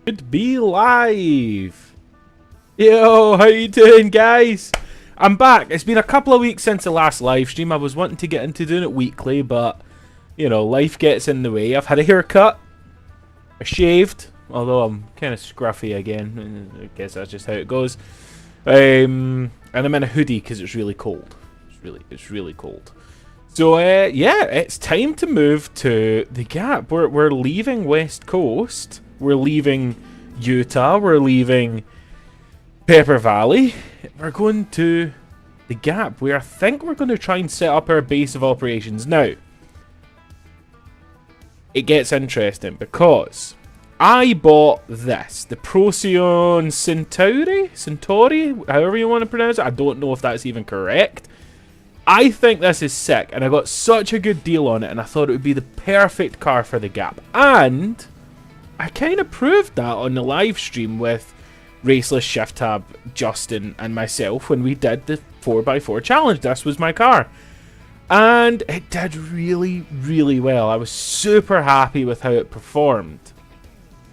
Could be live. Yo, how you doing, guys? I'm back. It's been a couple of weeks since the last live stream. I was wanting to get into doing it weekly, but you know, life gets in the way. I've had a haircut, I shaved, although I'm kind of scruffy again. I guess that's just how it goes. And I'm in a hoodie because it's really cold. It's really cold. So yeah, it's time to move to the Gap. We're leaving West Coast. We're leaving Utah. We're leaving Pepper Valley. We're going to the Gap, where I think we're going to try and set up our base of operations. Now, it gets interesting because I bought this, the Procyon Centauri, however you want to pronounce it. I don't know if that's even correct. I think this is sick, and I got such a good deal on it, and I thought it would be the perfect car for the Gap. And I kind of proved that on the live stream with Raceless ShiftTab, Justin, and myself when we did the 4x4 challenge. This was my car. And it did really, really well. I was super happy with how it performed.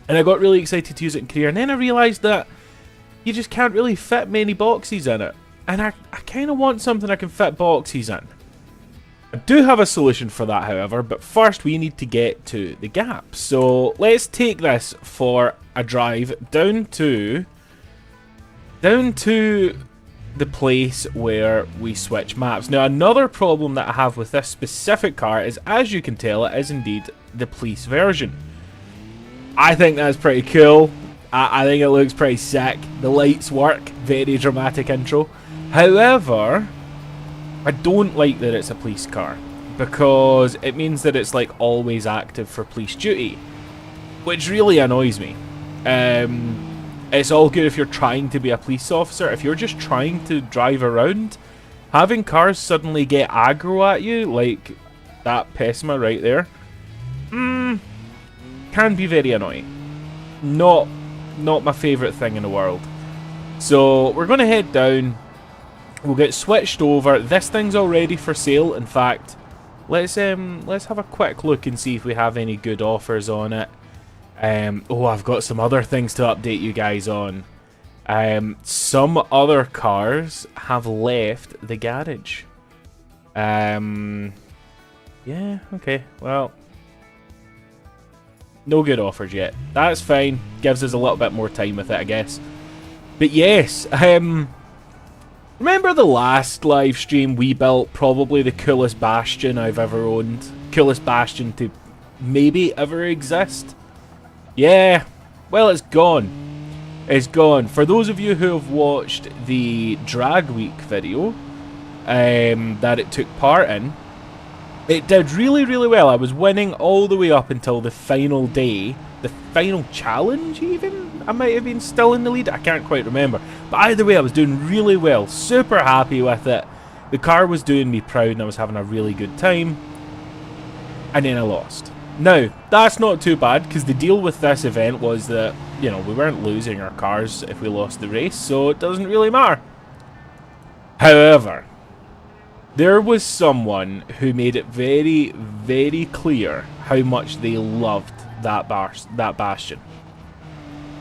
And I got really excited to use it in career. And then I realised that you just can't really fit many boxes in it. And I kind of want something I can fit boxes in. I do have a solution for that, however, but first we need to get to the Gap. So let's take this for a drive down to the place where we switch maps. Now, another problem that I have with this specific car is, as you can tell, it is indeed the police version. I think that's pretty cool. I think it looks pretty sick. The lights work. Very dramatic intro. However, I don't like that it's a police car, because it means that it's like always active for police duty, which really annoys me. It's all good if you're trying to be a police officer. If you're just trying to drive around, having cars suddenly get aggro at you, like that Pessima right there, can be very annoying. Not my favourite thing in the world. So we're going to head down. We'll get switched over. This thing's already for sale. In fact, let's have a quick look and see if we have any good offers on it. Oh, I've got some other things to update you guys on. Some other cars have left the garage. Yeah, okay. Well, no good offers yet. That's fine. Gives us a little bit more time with it, I guess. But yes, remember the last live stream we built probably the coolest Bastion I've ever owned? Coolest Bastion to maybe ever exist? Yeah, well, it's gone. It's gone. For those of you who have watched the Drag Week video that it took part in, it did really, really well. I was winning all the way up until the final day. The final challenge, even? I might have been still in the lead. I can't quite remember. But either way, I was doing really well. Super happy with it. The car was doing me proud and I was having a really good time. And then I lost. Now, that's not too bad, because the deal with this event was that, you know, we weren't losing our cars if we lost the race, so it doesn't really matter. However, there was someone who made it very, very clear how much they loved that Bastion.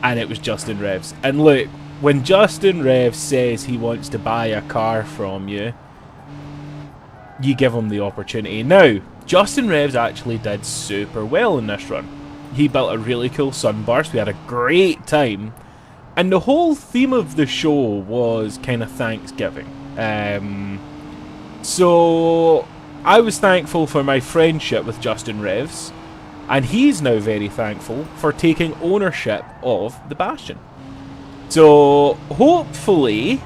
And it was JustinRevs. And look, when JustinRevs says he wants to buy a car from you, you give him the opportunity. Now, JustinRevs actually did super well in this run. He built a really cool sunburst. We had a great time. And the whole theme of the show was kind of Thanksgiving. So I was thankful for my friendship with JustinRevs, and he's now very thankful for taking ownership of the Bastion. So hopefully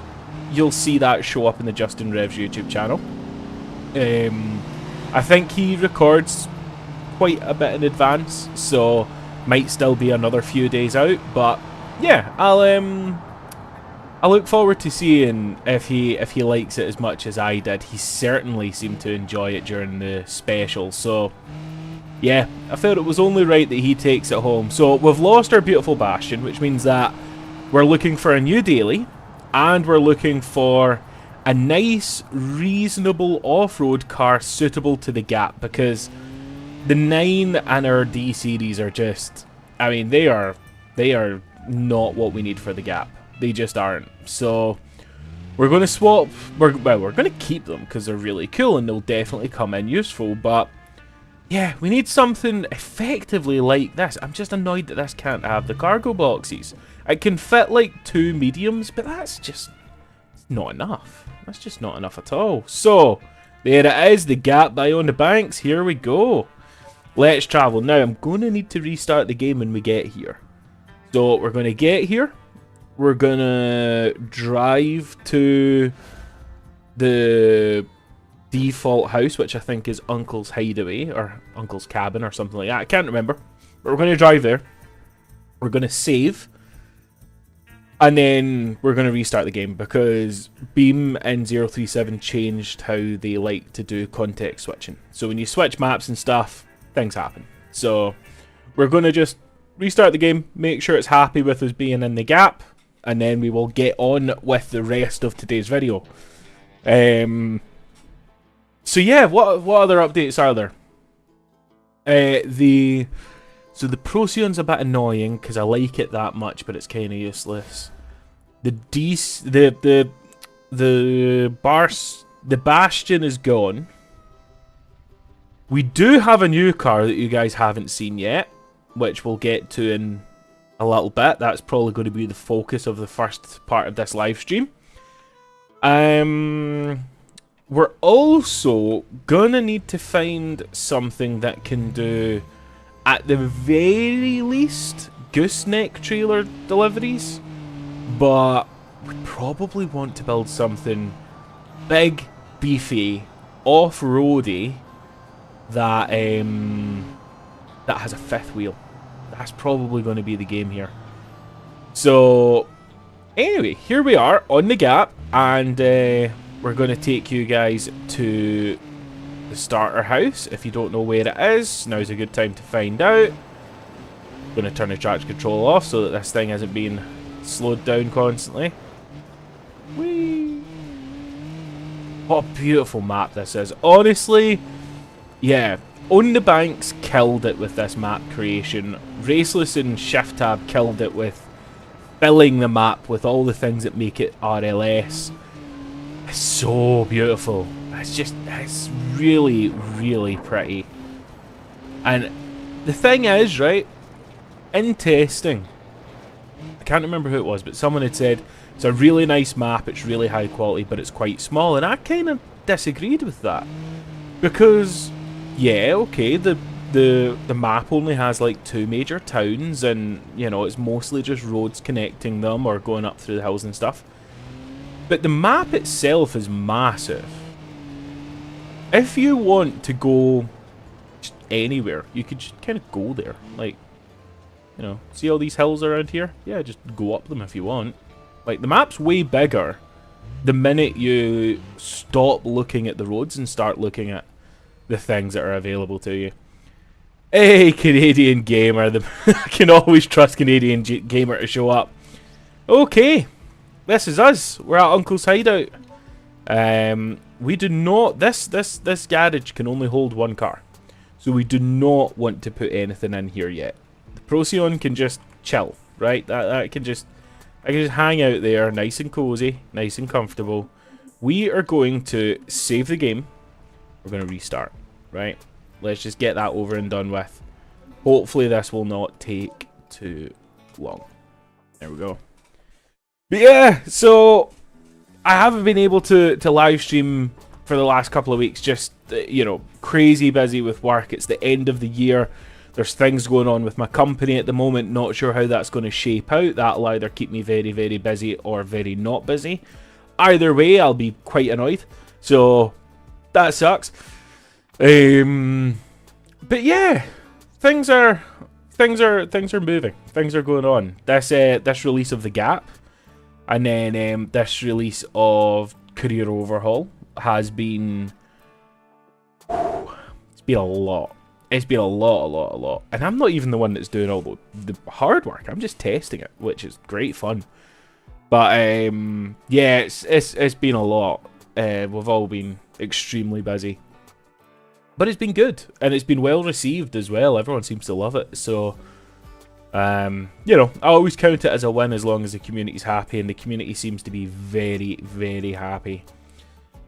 you'll see that show up in the JustinRevs YouTube channel. I think he records quite a bit in advance, so might still be another few days out. But yeah, I look forward to seeing if he likes it as much as I did. He certainly seemed to enjoy it during the special. So yeah, I felt it was only right that he takes it home. So we've lost our beautiful Bastion, which means that we're looking for a new daily, and we're looking for a nice, reasonable off-road car suitable to the Gap, because the 9 and our D series are just, I mean, they are They are not what we need for the gap. They just aren't. So we're going to swap. We're going to keep them because they're really cool and they'll definitely come in useful. But yeah, we need something effectively like this. I'm just annoyed that this can't have the cargo boxes. It can fit like 2 mediums, but that's just not enough. That's just not enough at all. So there it is, the gap by on the banks. Here we go. Let's travel. Now I'm going to need to restart the game when we get here. So we're going to get here. We're going to drive to the default house, which I think is Uncle's hideaway or Uncle's cabin or something like that. I can't remember. But we're going to drive there. We're going to save. And then we're going to restart the game because beamng.drive changed how they like to do context switching. So when you switch maps and stuff, things happen. So we're going to just restart the game, make sure it's happy with us being in the gap, and then we will get on with the rest of today's video. So yeah, what other updates are there? So the Procyon's a bit annoying because I like it that much, but it's kind of useless. The Bastion is gone. We do have a new car that you guys haven't seen yet, which we'll get to in a little bit. That's probably going to be the focus of the first part of this live stream. We're also gonna need to find something that can do, at the very least, gooseneck trailer deliveries. But we probably want to build something big, beefy, off-roady that that has a 5th wheel. That's probably going to be the game here. So anyway, here we are on the gap, and we're going to take you guys to the starter house. If you don't know where it is, now's a good time to find out. I'm going to turn the traction control off so that this thing isn't being slowed down constantly. Whee! What a beautiful map this is. Honestly, yeah, On the Banks killed it with this map creation. Raceless and ShiftTab killed it with filling the map with all the things that make it RLS. It's so beautiful. It's really, really pretty. And the thing is, right, in testing, I can't remember who it was, but someone had said it's a really nice map, it's really high quality, but it's quite small, and I kind of disagreed with that. Because, yeah, okay, the map only has like 2 major towns, and, you know, it's mostly just roads connecting them or going up through the hills and stuff. But the map itself is massive. If you want to go just anywhere, you could just kind of go there. Like, you know, see all these hills around here? Yeah, just go up them if you want. Like, the map's way bigger the minute you stop looking at the roads and start looking at the things that are available to you. Hey, Canadian Gamer. I can always trust Canadian Gamer to show up. Okay, this is us. We're at Uncle's hideout. We do not... This garage can only hold 1 car. So we do not want to put anything in here yet. Procyon can just chill, right? I can just hang out there, nice and cozy, nice and comfortable. We are going to save the game. We're going to restart, right? Let's just get that over and done with. Hopefully this will not take too long. There we go. But yeah, so I haven't been able to live stream for the last couple of weeks. Just, you know, crazy busy with work. It's the end of the year. There's things going on with my company at the moment. Not sure how that's going to shape out. That'll either keep me very, very busy or very not busy. Either way, I'll be quite annoyed. So that sucks. But yeah, things are moving. Things are going on. This release of The Gap, and then this release of Career Overhaul has been... It's been a lot. It's been a lot. And I'm not even the one that's doing all the hard work. I'm just testing it, which is great fun. But yeah, it's been a lot. We've all been extremely busy. But it's been good, and it's been well received as well. Everyone seems to love it. So You know, I always count it as a win as long as the community's happy, and the community seems to be very, very happy.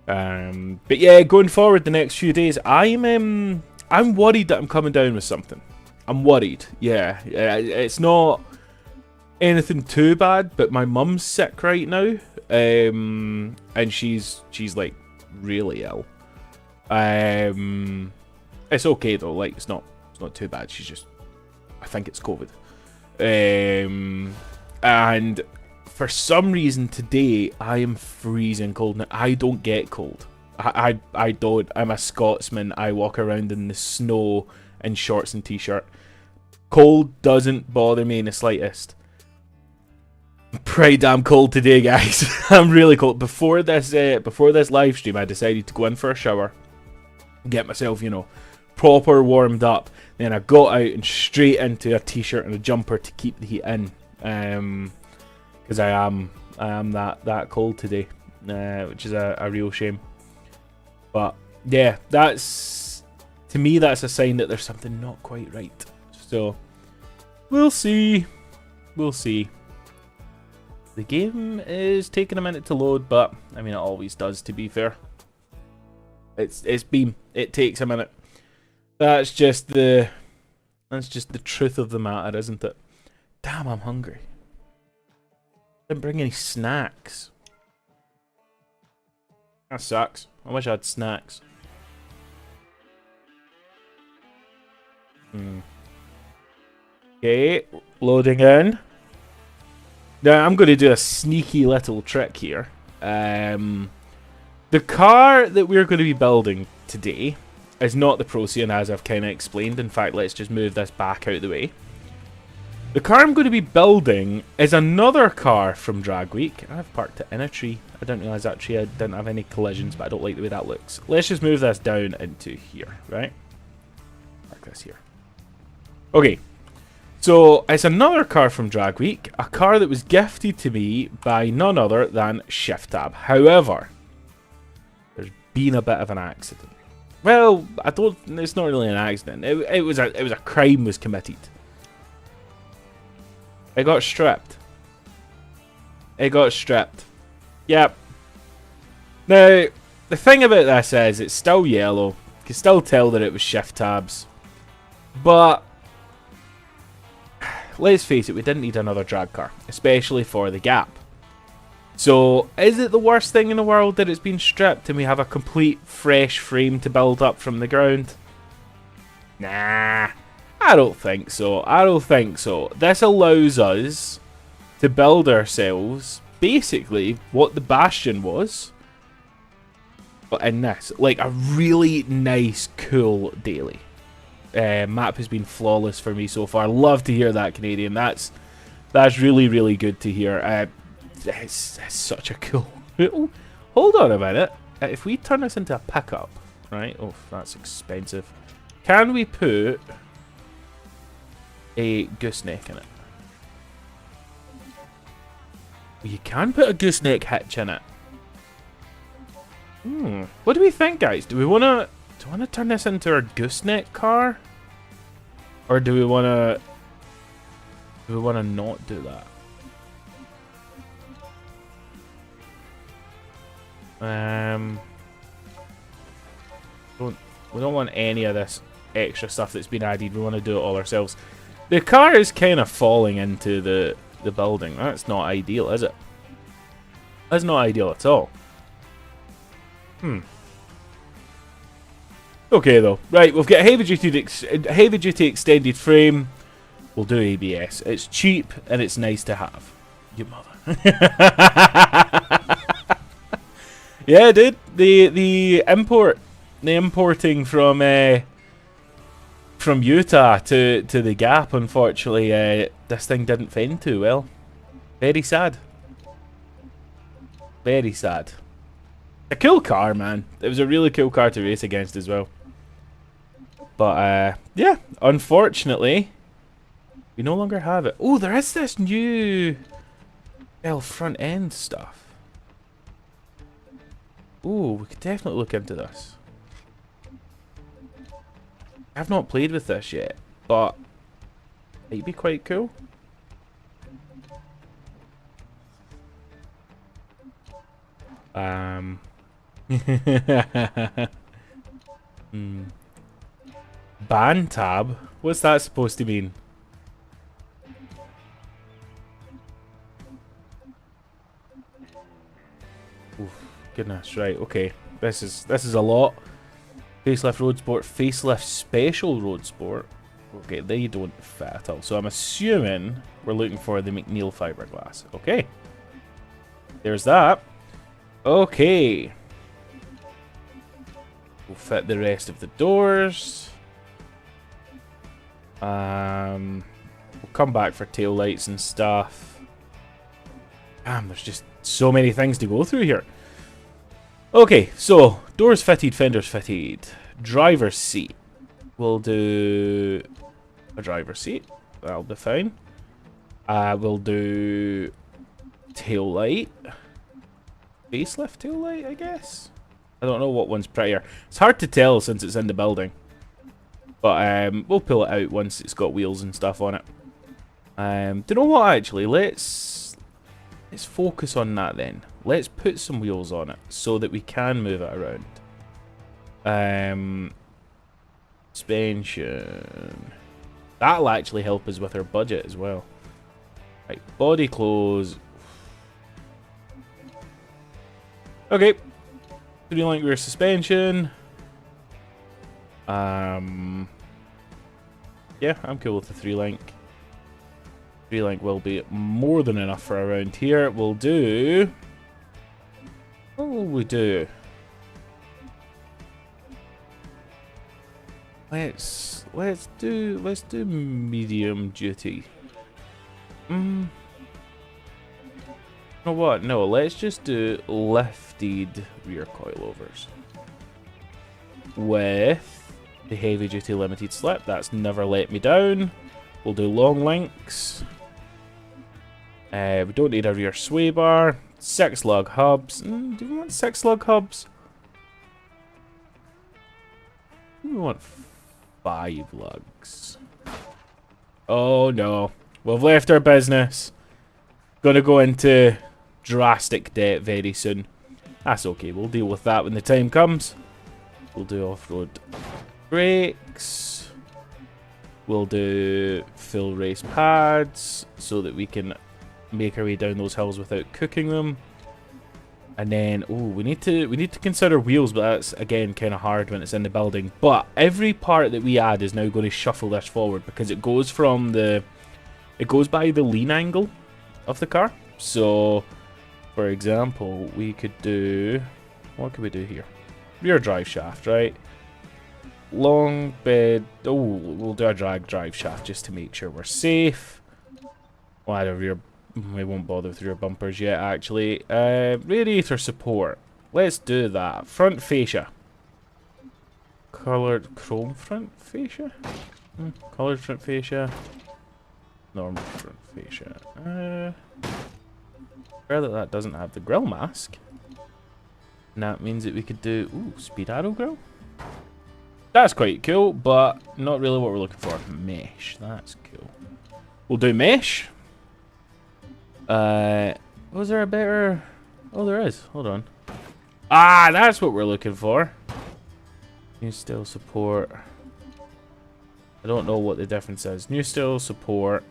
But yeah, going forward the next few days, I'm worried that I'm coming down with something. I'm worried. Yeah, it's not anything too bad, but my mum's sick right now, and she's like really ill. It's okay though. Like it's not too bad. She's just, I think it's COVID. And for some reason today I am freezing cold. Now I don't get cold. I don't. I'm a Scotsman. I walk around in the snow in shorts and t-shirt. Cold doesn't bother me in the slightest. I'm pretty damn cold today, guys. I'm really cold. Before this live stream, I decided to go in for a shower, get myself, you know, proper warmed up. Then I got out and straight into a t-shirt and a jumper to keep the heat in, because I am that cold today, which is a real shame. But yeah, that's, to me, that's a sign that there's something not quite right. So we'll see. We'll see. The game is taking a minute to load, but I mean it always does, to be fair. It's Beam. It takes a minute. That's just the truth of the matter, isn't it? Damn, I'm hungry. Didn't bring any snacks. That sucks. I wish I had snacks. Okay, loading in. Now I'm going to do a sneaky little trick here. The car that we're going to be building today is not the Procyon, as I've kind of explained. In fact, let's just move this back out of the way. The car I'm going to be building is another car from Drag Week. I've parked it in a tree. I didn't realise actually I didn't have any collisions, but I don't like the way that looks. Let's just move this down into here, right? Park this here. Okay. So, it's another car from Drag Week. A car that was gifted to me by none other than ShiftTab. However, there's been a bit of an accident. Well, it's not really an accident. It was a crime was committed. It got stripped. It got stripped. Yep. Now, the thing about this is it's still yellow. You can still tell that it was ShiftTab's. But let's face it, we didn't need another drag car, especially for the gap. So, is it the worst thing in the world that it's been stripped and we have a complete fresh frame to build up from the ground? Nah, I don't think so. I don't think so. This allows us to build ourselves basically what the Bastion was, but in this, like a really nice, cool daily. Map has been flawless for me so far. Love to hear that, Canadian. That's really, really good to hear. It's such a cool... Hold on a minute. If we turn this into a pickup, right? Oh, that's expensive. Can we put a gooseneck in it? You can put a gooseneck hitch in it. What do we think, guys? Do we want to turn this into our gooseneck car? Or do we want to not do that? We don't want any of this extra stuff that's been added. We want to do it all ourselves. The car is kind of falling into the building. That's not ideal, is it? That's not ideal at all. Okay though. Right, we've got a heavy duty extended frame. We'll do ABS. It's cheap and it's nice to have. You mother. Yeah, dude. The importing from Utah to the Gap, unfortunately, this thing didn't fend too well. Very sad. Very sad. A cool car, man. It was a really cool car to race against as well. But yeah, unfortunately, we no longer have it. Oh, there is this new front end stuff. Ooh, we could definitely look into this. I've not played with this yet, but Might be quite cool. Ban tab? What's that supposed to mean? Oof, goodness, right, okay. This is a lot. Facelift Road Sport, Facelift Special Road Sport. Okay, they don't fit at all. So I'm assuming we're looking for the McNeil fiberglass. Okay. There's that. Okay. We'll fit the rest of the doors. We'll come back for tail lights and stuff. Damn, there's just so many things to go through here. Okay, so doors fitted, fenders fitted. Driver's seat. We'll do a driver's seat. That'll be fine. We'll do tail light. Facelift tail light, I guess. I don't know what one's prettier. It's hard to tell since it's in the building. But we'll pull it out once it's got wheels and stuff on it. Do you know what, actually? Let's focus on that then. Let's put some wheels on it so that we can move it around. Suspension. That'll actually help us with our budget as well. Right, body clothes. Okay. 3-link rear suspension. Yeah, I'm cool with the 3-link. 3-link will be more than enough for around here. We'll do... What will we do? Let's do medium duty. You know what? No, let's just do lifted rear coilovers with the heavy duty limited slip. That's never let me down. We'll do long links. We don't need a rear sway bar. 6 lug hubs. Do we want 6 lug hubs? We want 5 lugs. Oh no. We've left our business. Gonna go into drastic debt very soon. That's okay. We'll deal with that when the time comes. We'll do off-road brakes. We'll do full race pads so that we can make our way down those hills without cooking them. And then, oh, we need to consider wheels, but that's again kind of hard when it's in the building. But every part that we add is now going to shuffle this forward because it goes from it goes by the lean angle of the car. So, for example, we could do, what could we do here? Rear drive shaft, right? Long bed. Oh, we'll do a drag drive shaft just to make sure we're safe. We'll add a rear. We won't bother with rear bumpers yet, actually. Radiator support. Let's do that. Front fascia. Coloured chrome front fascia? Coloured front fascia. Normal front fascia. Rare that doesn't have the grill mask. And that means that we could do... Ooh, speed arrow grill? That's quite cool, but not really what we're looking for. Mesh. That's cool. We'll do mesh. Was there a better... Oh, there is. Hold on. Ah, that's what we're looking for. New still support. I don't know what the difference is. New still support.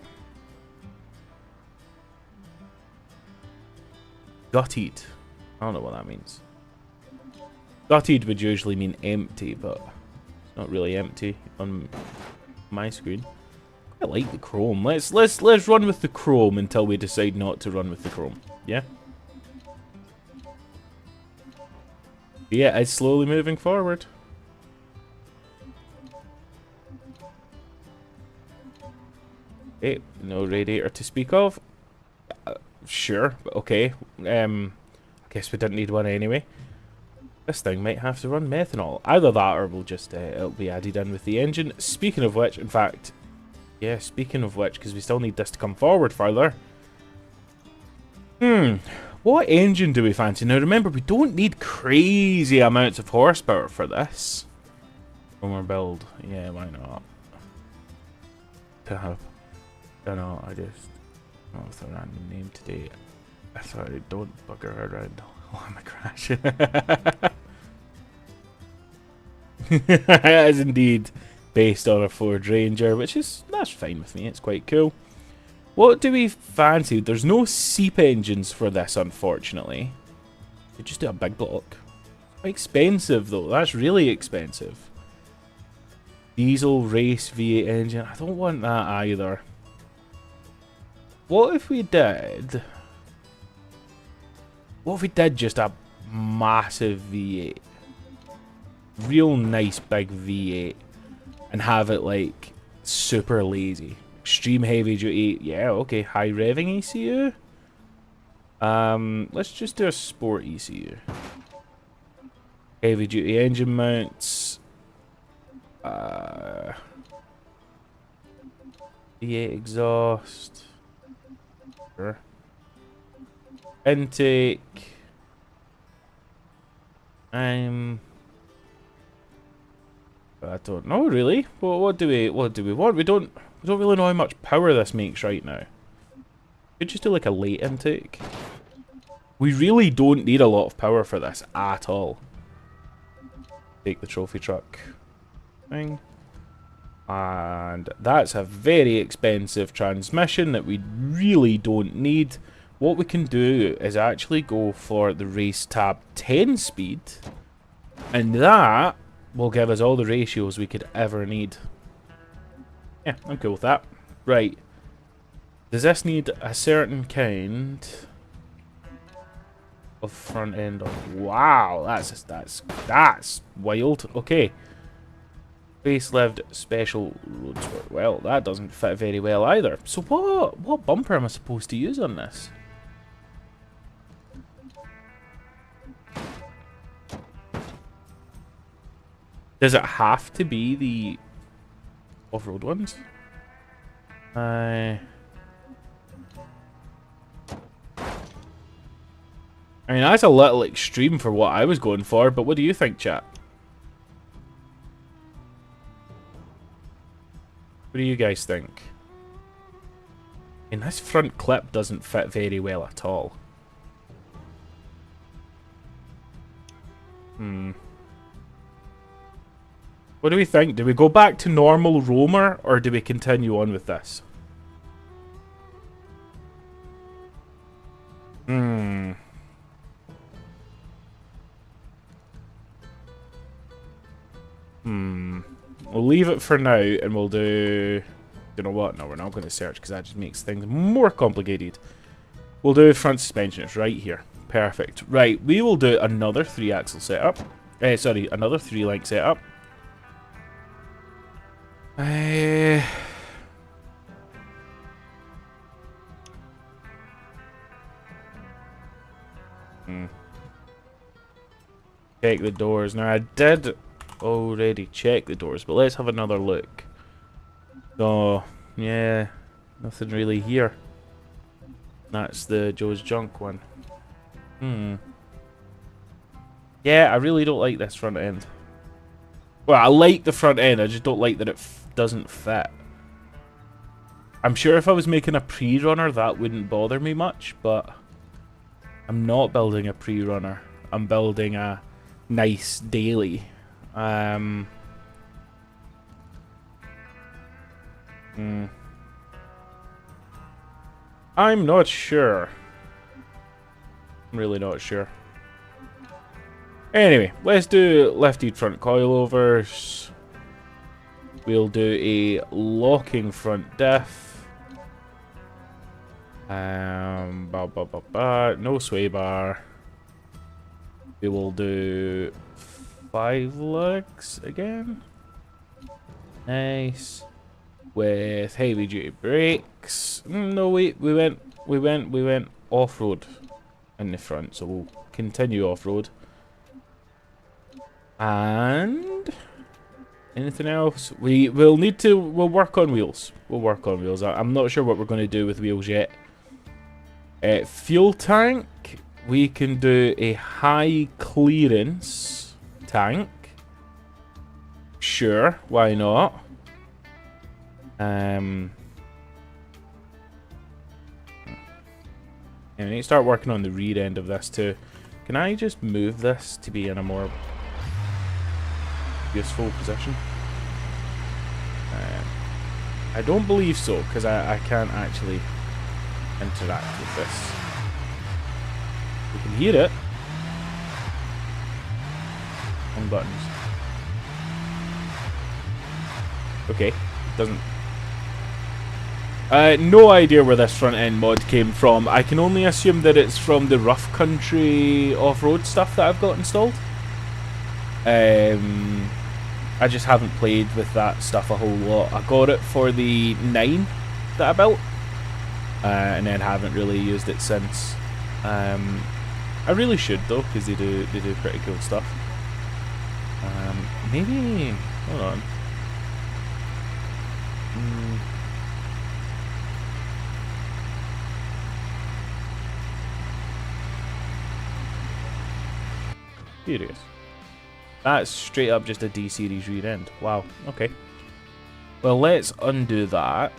Gutted. I don't know what that means. Gutted would usually mean empty, but it's not really empty on my screen. I like the chrome. Let's run with the chrome until we decide not to run with the chrome. Yeah. Yeah, it's slowly moving forward. Okay, no radiator to speak of. Sure, but okay. I guess we didn't need one anyway. This thing might have to run methanol. Either that or we'll just it'll be added in with the engine. Speaking of which, in fact, yeah, speaking of which, because we still need this to come forward further. What engine do we fancy? Now remember, we don't need crazy amounts of horsepower for this. Homer build. Yeah, why not? don't know, I just went with a random name today. Sorry, don't bugger around. Oh, am I crashing? It is indeed based on a Ford Ranger, that's fine with me. It's quite cool. What do we fancy? There's no SEEP engines for this, unfortunately. We just do a big block. Quite expensive though. That's really expensive. Diesel race V8 engine. I don't want that either. What if we did just a massive V8? Real nice big V8. And have it like super lazy. Extreme heavy duty. Yeah, okay. High revving ECU. Let's just do a sport ECU. Heavy duty engine mounts. V8 exhaust. Sure. Intake. I don't know really. What do we want? We don't really know how much power this makes right now. Could just do like a late intake. We really don't need a lot of power for this at all. Take the trophy truck thing. And that's a very expensive transmission that we really don't need. What we can do is actually go for the race tab 10 speed. And that will give us all the ratios we could ever need. Yeah, I'm cool with that. Right. Does this need a certain kind of front end? Wow, that's wild. Okay. Facelift special road sport. Well, that doesn't fit very well either. So what bumper am I supposed to use on this? Does it have to be the off-road ones? I mean, that's a little extreme for what I was going for, but what do you think, chat? What do you guys think? And this front clip doesn't fit very well at all. What do we think? Do we go back to normal roamer, or do we continue on with this? We'll leave it for now, and we'll do... You know what? No, we're not going to search, because that just makes things more complicated. We'll do front suspension. It's right here. Perfect. Right, we will do another 3-axle setup. Sorry, another 3-link setup. Check the doors. Now, I did already check the doors, but let's have another look. So, yeah, nothing really here. That's the Joe's Junk one. Yeah, I really don't like this front end. Well, I like the front end, I just don't like that it doesn't fit. I'm sure if I was making a pre-runner, that wouldn't bother me much, but I'm not building a pre-runner. I'm building a nice daily. I'm not sure. I'm really not sure. Anyway, let's do lifted front coilovers. We'll do a locking front diff. No sway bar. We will do 5 lugs again. Nice. With heavy duty brakes. No wait, we went off-road in the front, so we'll continue off-road. And anything else? We'll work on wheels. We'll work on wheels. I'm not sure what we're going to do with wheels yet. Fuel tank. We can do a high clearance tank. Sure, why not? And I need to start working on the rear end of this too. Can I just move this to be in a more useful position? I don't believe so, because I can't actually interact with this. We can hear it. On buttons. Okay, doesn't. No idea where this front end mod came from. I can only assume that it's from the rough country off-road stuff that I've got installed. I just haven't played with that stuff a whole lot. I got it for the 9 that I built, and then haven't really used it since. I really should though, because they do pretty cool stuff. Maybe hold on. Curious. That's straight up just a D series rear end. Wow. Okay. Well, let's undo that.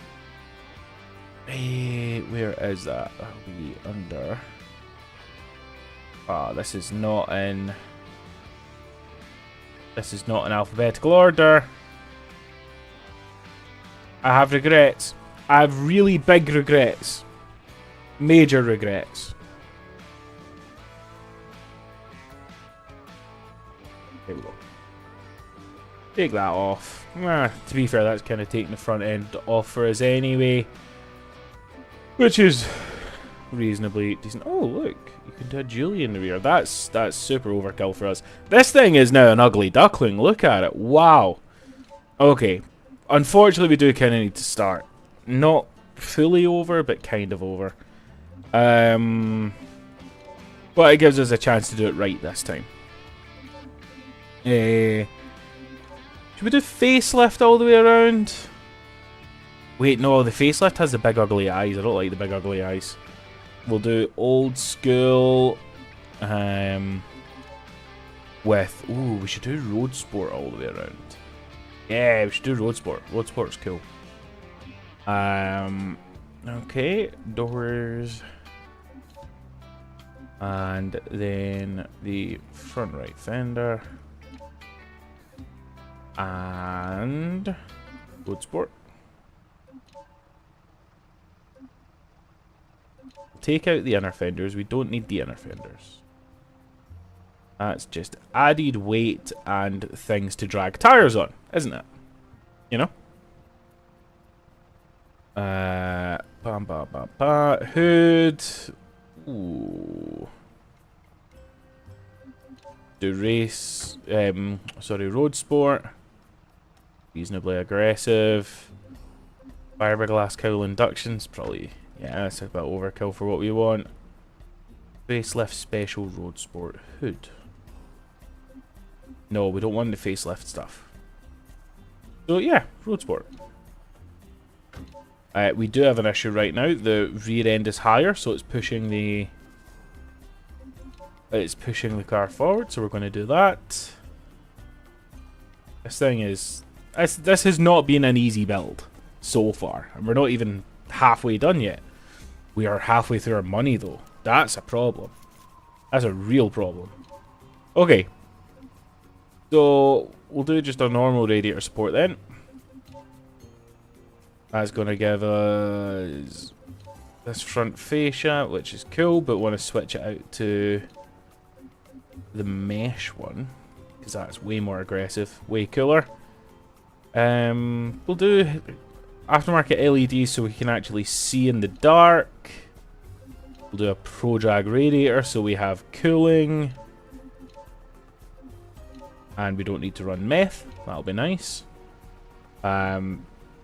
Where is that? Are we under? Ah, this is not in. This is not in alphabetical order. I have regrets. I have really big regrets. Major regrets. There we go. Take that off. To be fair, that's kind of taking the front end off for us anyway. Which is reasonably decent. Oh, look. You can do a Julie in the rear. That's super overkill for us. This thing is now an ugly duckling. Look at it. Wow. Okay. Unfortunately, we do kind of need to start. Not fully over, but kind of over. But it gives us a chance to do it right this time. Should we do facelift all the way around? Wait, no, the facelift has the big ugly eyes. I don't like the big ugly eyes. We'll do old school with... Ooh, we should do road sport all the way around. Yeah, we should do road sport. Road sport's cool. Okay, doors. And then the front right fender. And road sport. Take out the inner fenders. We don't need the inner fenders. That's just added weight and things to drag tires on, isn't it? You know? Hood. Ooh. Do race. Road sport. Reasonably aggressive. Fiberglass cowl inductions. Probably, yeah, that's a bit overkill for what we want. Facelift special road sport hood. No, we don't want the facelift stuff. So yeah, road sport. We do have an issue right now. The rear end is higher, so it's pushing the car forward. So we're going to do that. This thing is this has not been an easy build so far, and we're not even halfway done yet. We are halfway through our money though. That's a problem. That's a real problem. Okay. So we'll do just a normal radiator support then. That's going to give us this front fascia, which is cool, but want to switch it out to the mesh one, because that's way more aggressive, way cooler. We'll do aftermarket LEDs so we can actually see in the dark. We'll do a pro drag radiator so we have cooling. And we don't need to run meth. That'll be nice.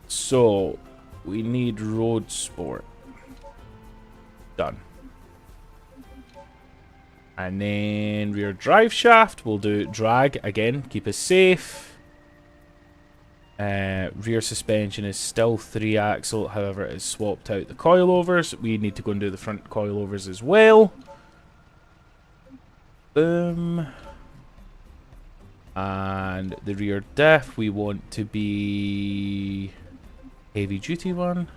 So we need road sport. Done. And then rear drive shaft. We'll do drag again. Keep us safe. Rear suspension is still 3-axle. However, it has swapped out the coilovers. We need to go and do the front coilovers as well. Boom. And the rear diff, we want to be heavy duty one.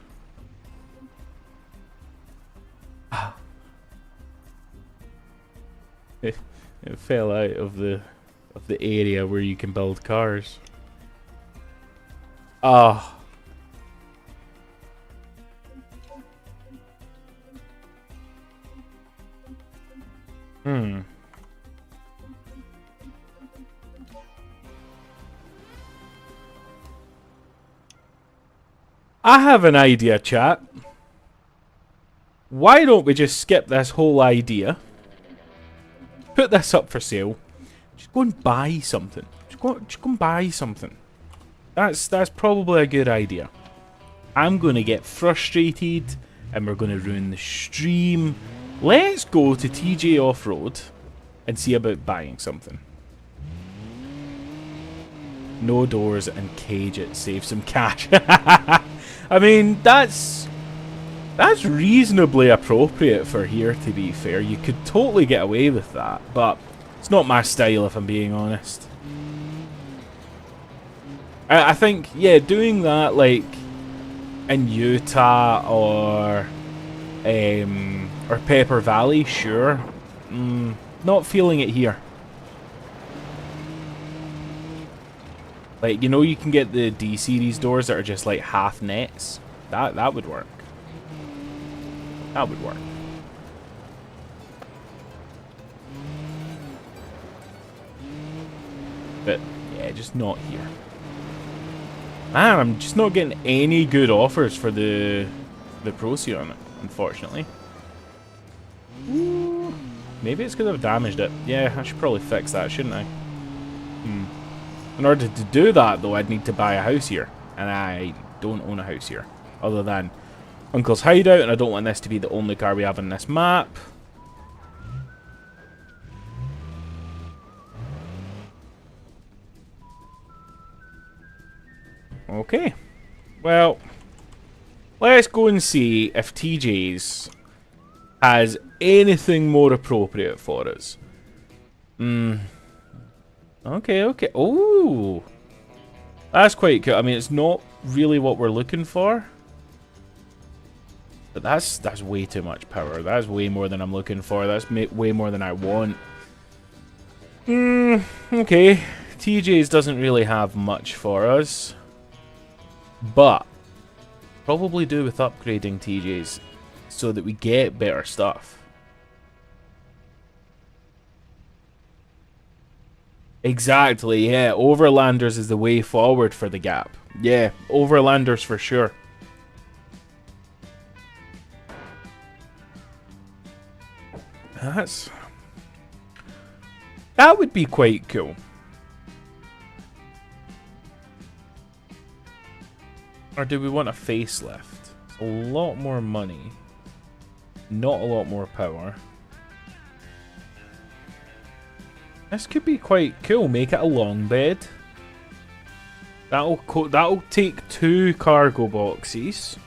It fell out of the area where you can build cars. Ah. Hmm. I have an idea, chat. Why don't we just skip this whole idea? Put this up for sale. Just go and buy something. Just go and buy something. That's probably a good idea. I'm going to get frustrated and we're going to ruin the stream. Let's go to TJ Off-Road and see about buying something. No doors and cage it. Save some cash. I mean, that's reasonably appropriate for here, to be fair. You could totally get away with that, but it's not my style, if I'm being honest. I think, yeah, doing that, like, in Utah or Pepper Valley, sure. Not feeling it here. Like, you know, you can get the D-Series doors that are just, like, half nets. That would work. That would work. But, yeah, just not here. Man, I'm just not getting any good offers for the Procy on it, unfortunately. Ooh, maybe it's because I've damaged it. Yeah, I should probably fix that, shouldn't I? In order to do that, though, I'd need to buy a house here. And I don't own a house here. Other than Uncle's Hideout, and I don't want this to be the only car we have on this map. Okay. Well, let's go and see if TJ's has anything more appropriate for us. Okay. Oh, that's quite cool. I mean, it's not really what we're looking for, but that's way too much power. That's way more than I'm looking for. That's way more than I want. Okay. TJ's doesn't really have much for us, but probably do with upgrading TJ's so that we get better stuff. Exactly, yeah. Overlanders is the way forward for the Gap. Yeah, Overlanders for sure. That would be quite cool. Or do we want a facelift? It's a lot more money. Not a lot more power. This could be quite cool. Make it a long bed. That'll take 2 cargo boxes.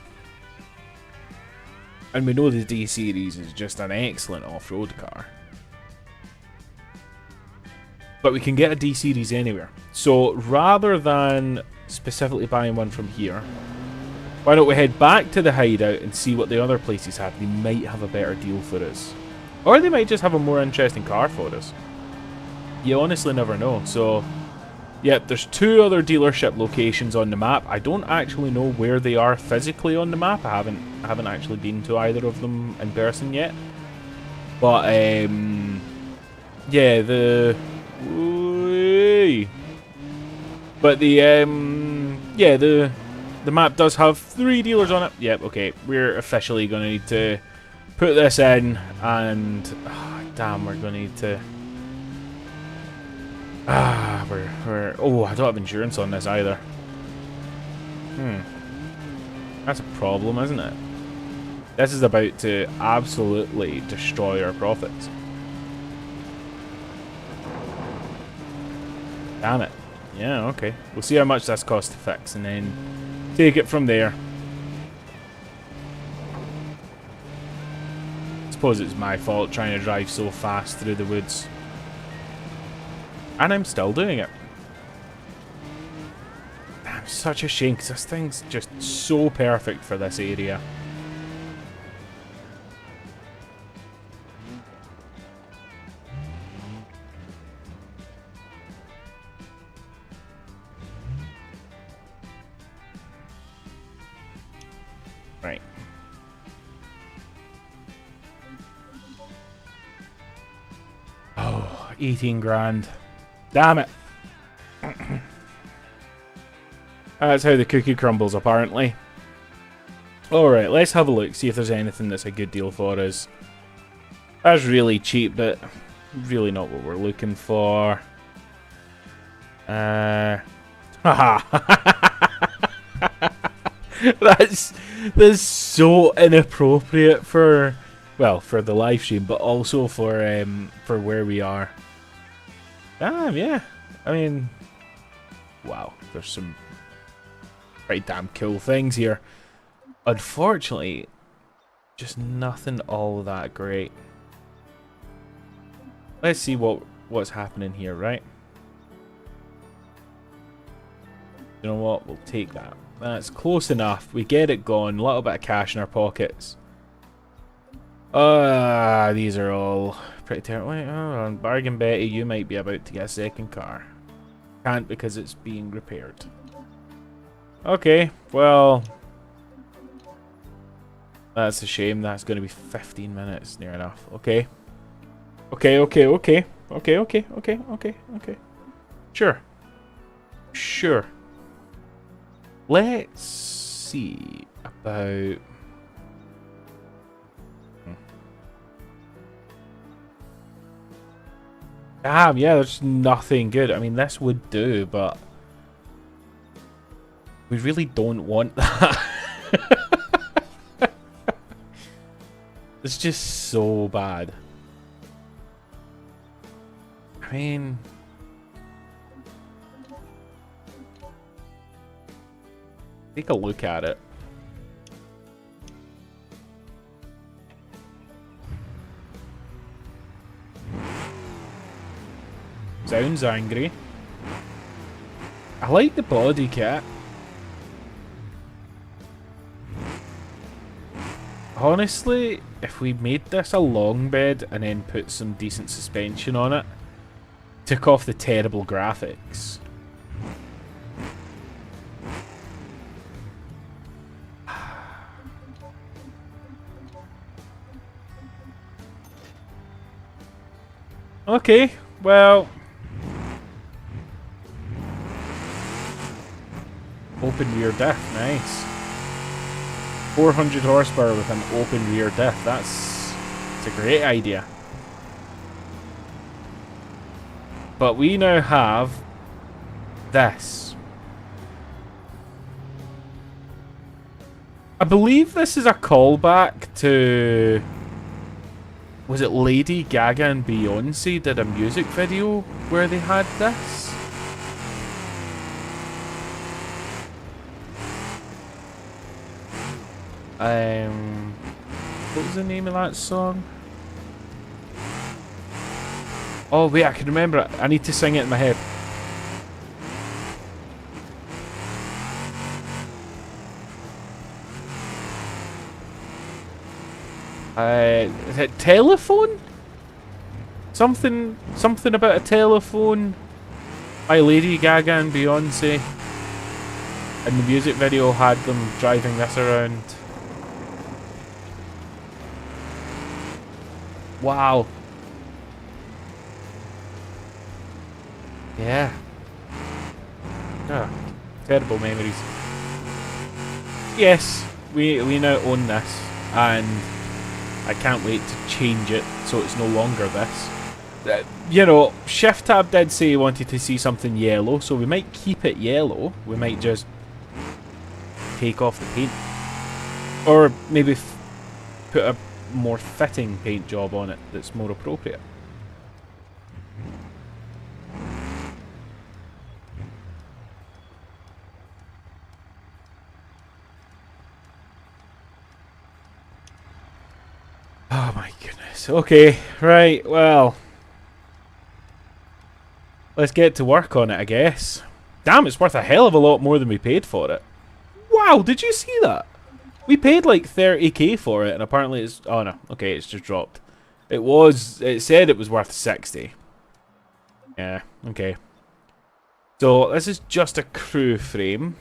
And we know the D-Series is just an excellent off-road car. But we can get a D-Series anywhere. So rather than specifically buying one from here, why don't we head back to the hideout and see what the other places have. They might have a better deal for us. Or they might just have a more interesting car for us. You honestly never know. So, yeah, there's 2 other dealership locations on the map. I don't actually know where they are physically on the map. I haven't actually been to either of them in person yet. But yeah, the map does have 3 dealers on it. Yep, okay. We're officially going to need to put this in, and damn, we're going to need to. Oh, I don't have insurance on this either. That's a problem, isn't it? This is about to absolutely destroy our profits. Damn it. Yeah, okay. We'll see how much this costs to fix and then take it from there. I suppose it's my fault trying to drive so fast through the woods. And I'm still doing it. Damn, such a shame, because this thing's just so perfect for this area. Right. Oh, 18 grand. Damn it. That's how the cookie crumbles, apparently. Alright, let's have a look, see if there's anything that's a good deal for us. That's really cheap, but really not what we're looking for. Haha. That's so inappropriate for, well, for the live stream, but also for where we are. Damn, yeah. I mean, wow, there's some pretty damn cool things here. Unfortunately, just nothing all that great. Let's see what's happening here, right? You know what? We'll take that. That's close enough. We get it gone. A little bit of cash in our pockets. These are all pretty terrible. Wait, on Bargain Betty, you might be about to get a second car. Can't because it's being repaired. Okay, well, that's a shame. That's going to be 15 minutes, near enough. Okay. Okay. Sure. Let's see about... Damn, yeah, there's nothing good. I mean, this would do, but we really don't want that. It's just so bad. I mean... Take a look at it. Sounds angry. I like the body kit. Honestly, if we made this a long bed and then put some decent suspension on it, took off the terrible graphics. Okay, well... Open rear diff, nice. 400 horsepower with an open rear diff, that's a great idea. But we now have this. I believe this is a callback to... Was it Lady Gaga and Beyonce did a music video where they had this? What was the name of that song? Oh wait, I can remember it. I need to sing it in my head. Is it Telephone? Something about a telephone by Lady Gaga and Beyonce. And the music video had them driving this around. Wow. Yeah. Oh, terrible memories. Yes, we now own this, and I can't wait to change it so it's no longer this. You know, ShiftTab did say he wanted to see something yellow, so we might keep it yellow. We might just take off the paint. Or maybe put a more fitting paint job on it that's more appropriate. Oh my goodness. Okay, right, well. Let's get to work on it, I guess. Damn, it's worth a hell of a lot more than we paid for it. Wow, did you see that? We paid like 30k for it, and apparently it's... Oh no, okay, it's just dropped. It said it was worth 60. Yeah, okay. So, this is just a crew frame.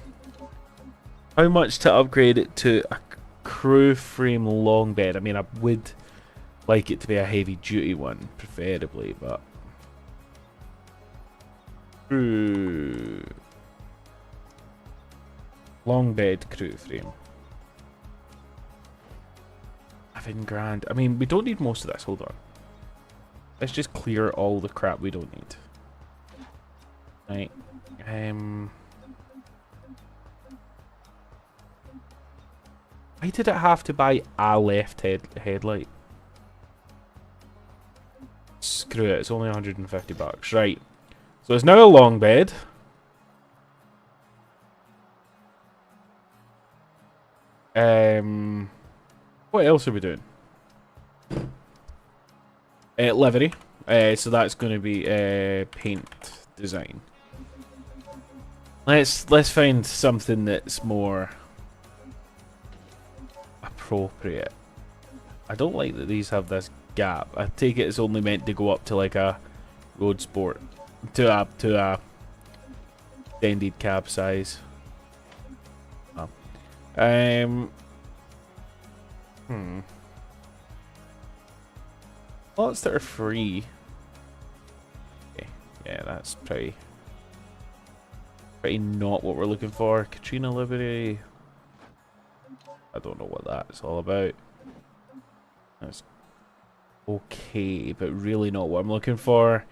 How much to upgrade it to a crew frame long bed. I mean, I would like it to be a heavy duty one, preferably, but long bed crew frame. 7 grand. I mean, we don't need most of this. Hold on. Let's just clear all the crap we don't need. Right. Why did it have to buy a left headlight? Screw it, it's only 150 bucks. Right. So it's now a long bed. What else are we doing? Livery. So that's going to be paint design. Let's find something that's more appropriate. I don't like that these have this gap. I take it it's only meant to go up to like a road sport, to a extended cab size. Lots that are free. Okay, yeah, that's pretty not what we're looking for. Katrina Liberty. I don't know what that's all about. That's okay, but really not what I'm looking for.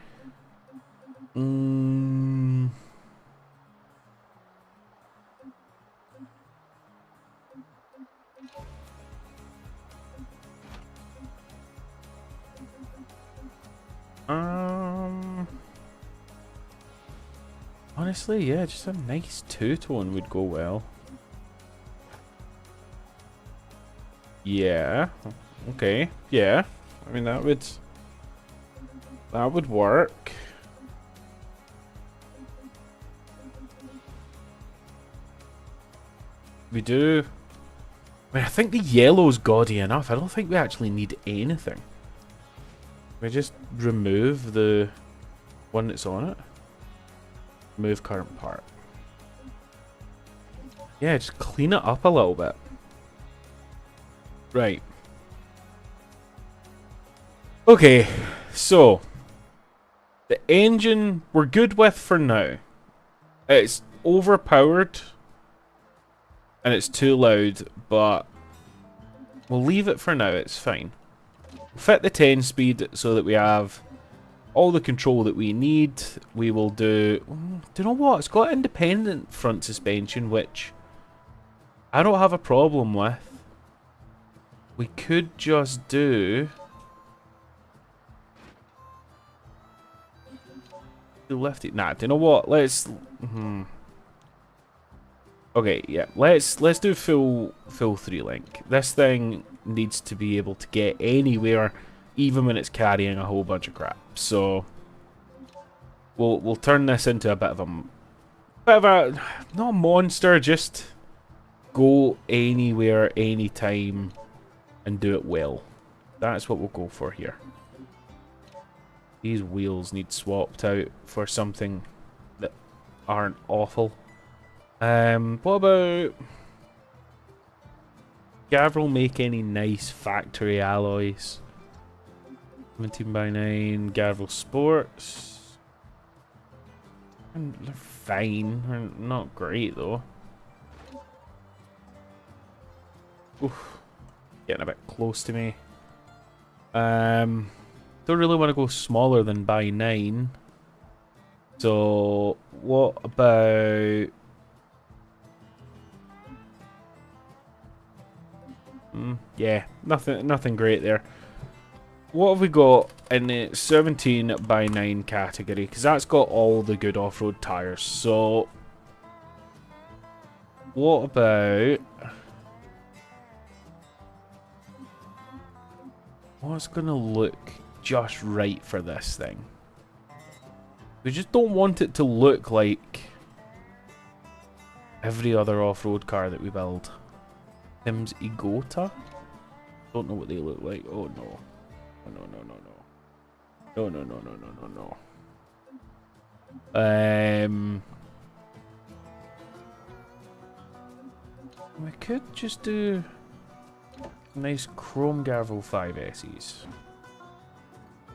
Honestly, yeah, just a nice two-tone would go well. Yeah. Okay. Yeah. I mean, that would work. We do. I mean, I think the yellow's gaudy enough. I don't think we actually need anything. We just remove the one that's on it. Remove current part. Yeah, just clean it up a little bit. Right. Okay, so the engine we're good with for now. It's overpowered and it's too loud, but we'll leave it for now. It's fine. Fit the 10 speed so that we have all the control that we need. We will do you know what? It's got independent front suspension, which I don't have a problem with. We could just do lefty. Nah, do you know what? Let's okay, yeah. Let's do full 3-link. This thing needs to be able to get anywhere, even when it's carrying a whole bunch of crap. So we'll turn this into a bit of a not a monster, just go anywhere, anytime, and do it well. That's what we'll go for here. These wheels need swapped out for something that aren't awful. What about Gavril make any nice factory alloys? 17x9 Gavril Sports. They're fine. They're not great though. Oof. Getting a bit close to me. Don't really want to go smaller than by 9. So what about yeah, nothing great there. What have we got in the 17x9 category? Because that's got all the good off-road tires. So what about what's gonna look just right for this thing? We just don't want it to look like every other off-road car that we build. Tim's Egota? Don't know what they look like. Oh no. Oh, no. We could just do Nice chrome Garvel 5Ss.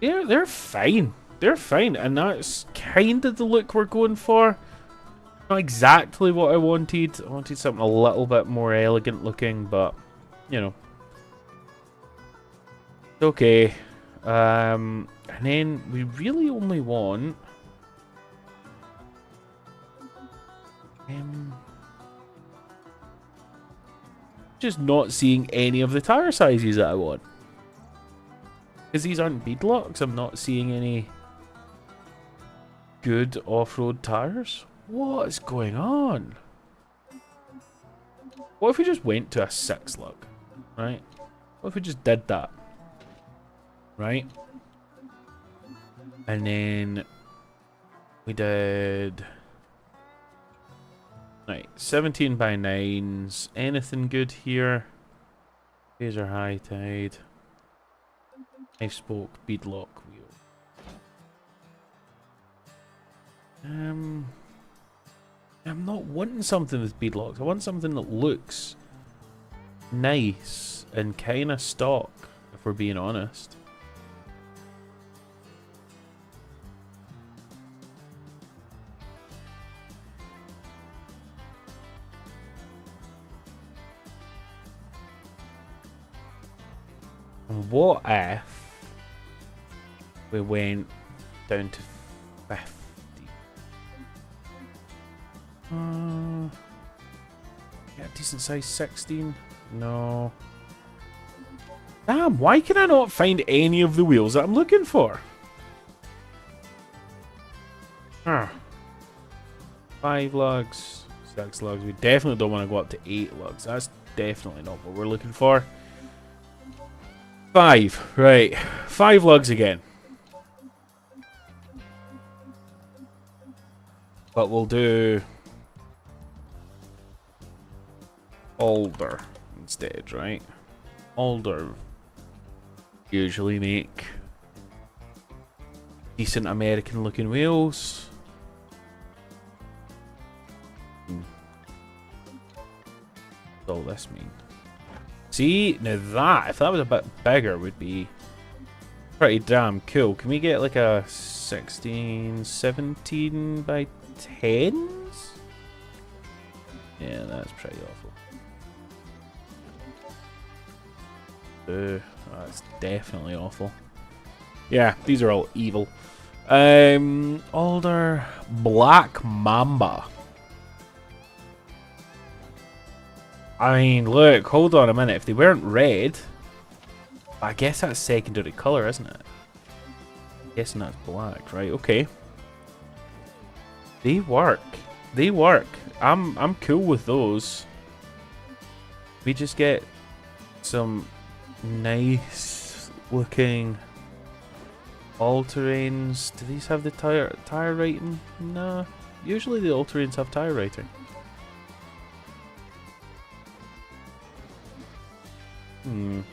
They're fine. They're fine, and that's kind of the look we're going for. Not exactly what I wanted. I wanted something a little bit more elegant looking, but you know, it's okay. And then we really only want just not seeing any of the tire sizes that I want. Because these aren't beadlocks, I'm not seeing any good off-road tires. What is going on? What if we just went to a 6 lug, right? What if we just did that, right? And then we did, right, 17 by 9s. Anything good here? These are high tide. 5-spoke beadlock wheel. I'm not wanting something with beadlocks. I want something that looks nice and kind of stock, if we're being honest. And what if we went down to 50? Yeah, decent size 16. No. Damn, why can I not find any of the wheels that I'm looking for? 5 lugs, 6 lugs. We definitely don't want to go up to 8 lugs. That's definitely not what we're looking for. 5, right. 5 lugs again. But we'll do Alder instead, right? Alder usually make decent American looking wheels. What's all this mean? See, now that, if that was a bit bigger, would be pretty damn cool. Can we get like a 16, 17 by 10s? Yeah, that's pretty awful. That's definitely awful. Yeah, these are all evil. Alder Black Mamba. I mean, look, hold on a minute. If they weren't red, I guess that's secondary color, isn't it? I'm guessing that's black, right? Okay. They work. They work. I'm cool with those. We just get some nice looking all-terrains. Do these have the tire rating? No. Usually the all-terrains have tire rating. You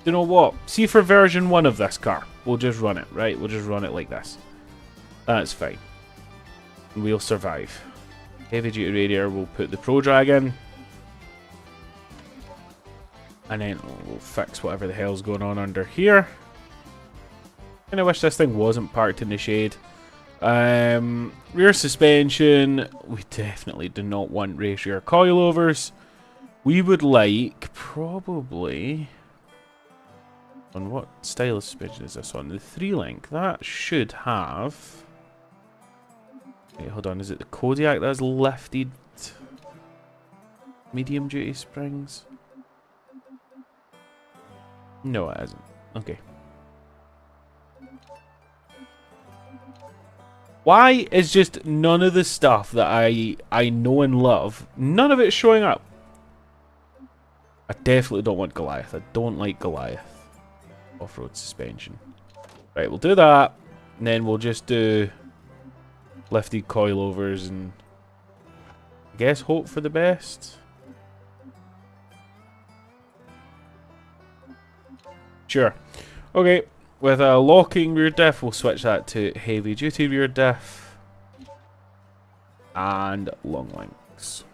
know what? See, for version 1 of this car, we'll just run it, right? We'll just run it like this. That's fine. We'll survive. Heavy duty radiator, we'll put the Pro Drag in. And then we'll fix whatever the hell's going on under here. And I wish this thing wasn't parked in the shade. Rear suspension, we definitely do not want race rear coilovers. We would like, probably, on what style of suspension is this on? The 3-link. That should have... Wait, hold on. Is it the Kodiak that has lifted medium duty springs? No, it hasn't. Okay. Why is just none of the stuff that I know and love, none of it showing up? I definitely don't want Goliath. I don't like Goliath. Off-road suspension. Right, we'll do that. And then we'll just do lifted coilovers and I guess hope for the best. Sure. Okay, with a locking rear diff, we'll switch that to heavy duty rear diff and long links.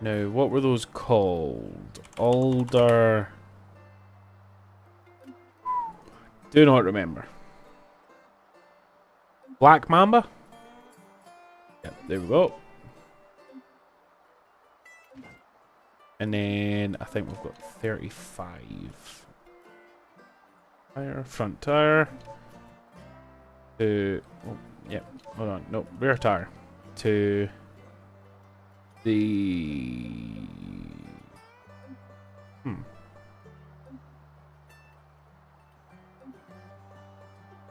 Now, what were those called? Alder... Do not remember. Black Mamba? Yep, there we go. And then I think we've got 35. Tire, front tire. To... Oh, yep, hold on. No, rear tire. To... The...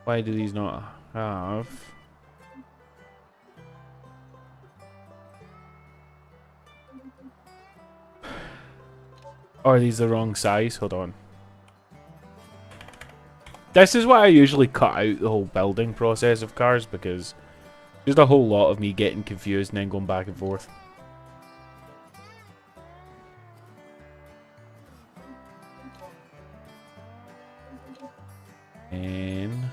Why do these not have... Or are these the wrong size? Hold on. This is why I usually cut out the whole building process of cars, because there's a whole lot of me getting confused and then going back and forth. And...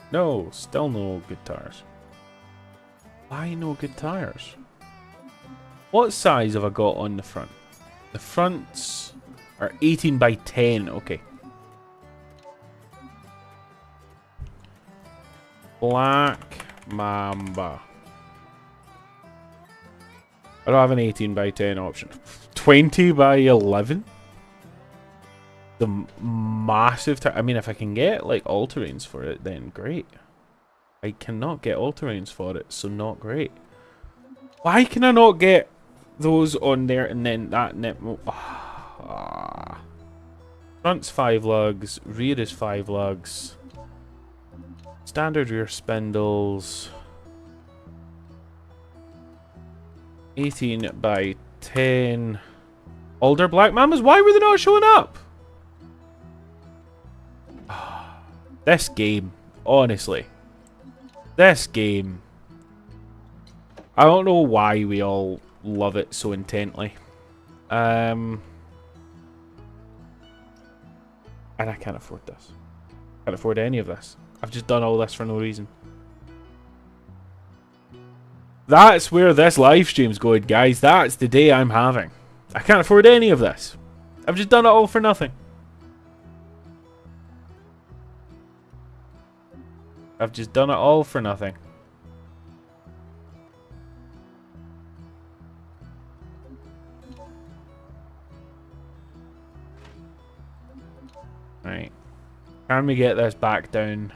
No, still no good tires. Why no good tires? What size have I got on the front? The fronts are 18 by 10. Okay. Black Mamba. I don't have an 18 by 10 option. 20 by 11? The massive... I mean, if I can get, like, all-terrains for it, then great. I cannot get all-terrains for it, so not great. Why can I not get those on there and then that net... Front's 5 lugs, rear is 5 lugs. Standard rear spindles. 18 by 10. Alder Black Mambas, why were they not showing up? This game, honestly. This game. I don't know why we all love it so intently. And I can't afford this. Can't afford any of this. I've just done all this for no reason. That's where this live stream's going, guys. That's the day I'm having. I can't afford any of this. I've just done it all for nothing. I've just done it all for nothing. Right. Can we get this back down?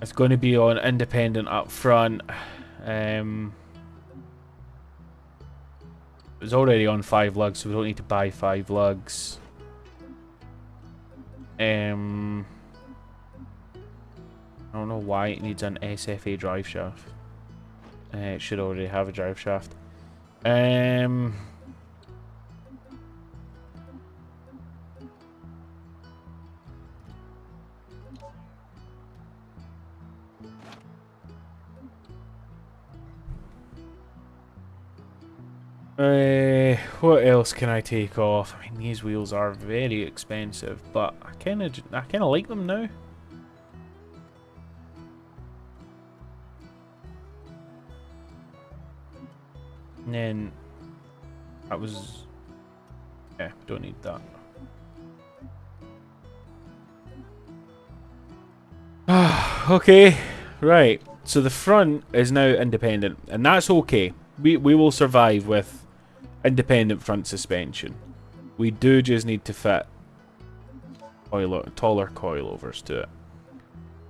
It's going to be on independent up front. It's already on 5 lugs, so we don't need to buy 5 lugs. I don't know why it needs an SFA drive shaft. It should already have a drive shaft. What else can I take off? I mean, these wheels are very expensive, but I kind of like them now. And then that was... Yeah, don't need that. Okay, right. So the front is now independent, and that's okay. We will survive with independent front suspension. We do just need to fit taller coilovers to it,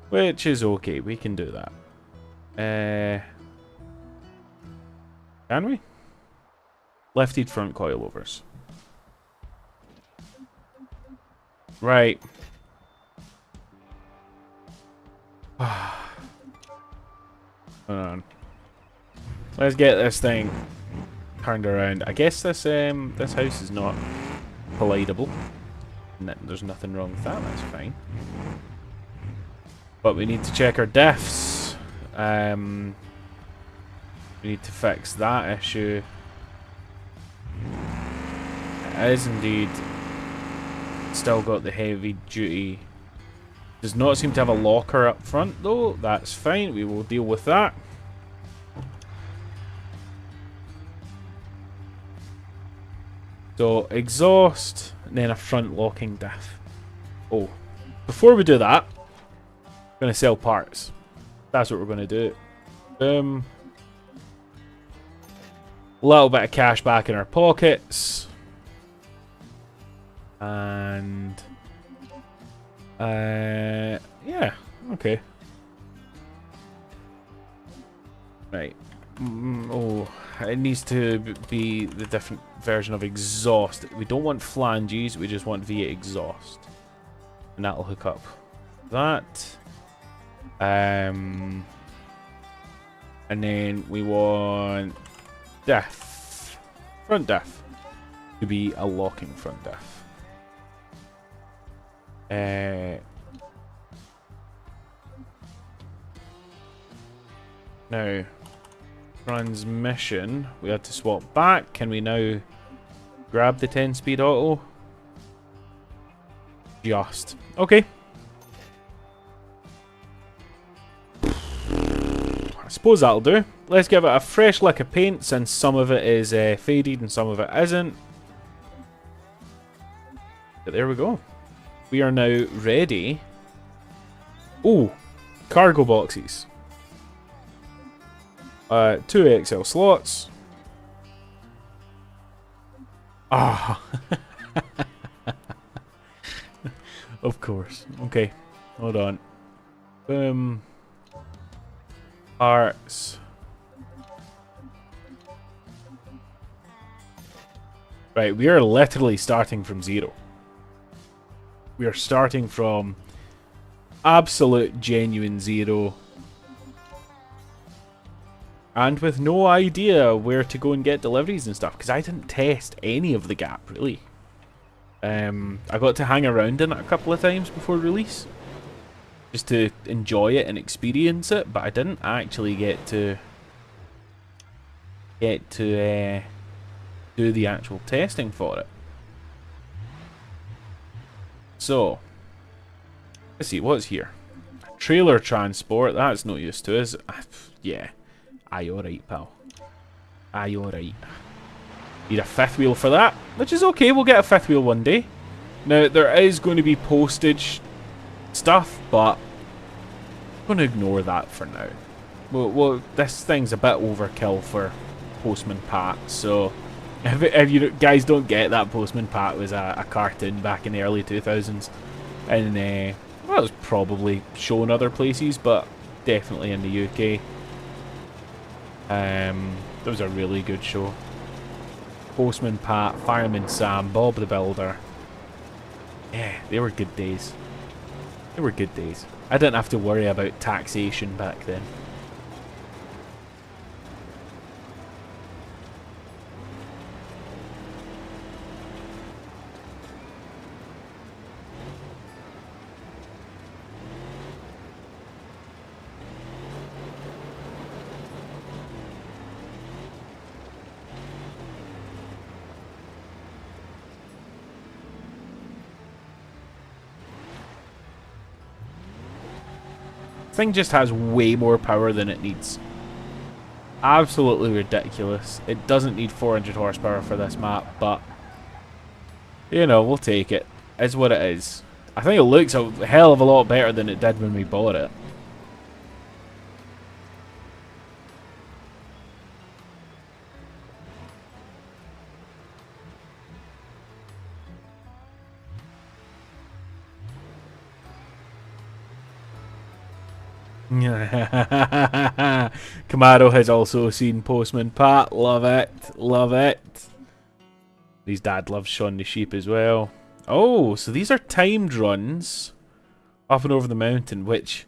which is okay. We can do that. Can we? Lefted front coilovers. Right. Hold on. Let's get this thing turned around. I guess this house is not collidable. There's nothing wrong with that. That's fine. But we need to check our diffs. We need to fix that issue. It is indeed Still got the heavy duty. Does not seem to have a locker up front though. That's fine. We will deal with that. So exhaust, and then a front locking diff. Oh, before we do that, I'm going to sell parts. That's what we're going to do. A little bit of cash back in our pockets. And yeah, okay. Right. Oh, it needs to be the different version of exhaust. We don't want flanges, we just want V8 exhaust. And that'll hook up that. And then we want diff. Front diff. To be a locking front diff. Now, transmission, we had to swap back. Can we now grab the 10-speed auto? Just. Okay. I suppose that'll do. Let's give it a fresh lick of paint since some of it is faded and some of it isn't. But there we go. We are now ready. Oh, cargo boxes. 2 XL slots. Ah. Of course. Okay. Hold on. Boom. Parts. Right, we are literally starting from zero. We are starting from absolute genuine zero. And with no idea where to go and get deliveries and stuff. Because I didn't test any of the gap, really. I got to hang around in it a couple of times before release. Just to enjoy it and experience it. But I didn't actually get to do the actual testing for it. So, let's see, what's here? Trailer transport, that's no use to us. Yeah. Aye, alright, pal. Aye, alright. Need a fifth wheel for that, which is okay, we'll get a fifth wheel one day. Now, there is going to be postage stuff, but I'm going to ignore that for now. Well, this thing's a bit overkill for Postman Pat, so if you guys don't get that, Postman Pat was a cartoon back in the early 2000s. And, well, it was probably shown other places, but definitely in the UK. That was a really good show. Postman Pat, Fireman Sam, Bob the Builder. Yeah, they were good days. They were good days. I didn't have to worry about taxation back then. Thing just has way more power than it needs. Absolutely ridiculous. It doesn't need 400 horsepower for this map, but you know, we'll take it. It's what it is. I think it looks a hell of a lot better than it did when we bought it. Camaro has also seen Postman Pat. Love it. Love it. His dad loves Shaun the Sheep as well. Oh, so these are timed runs up and over the mountain, which,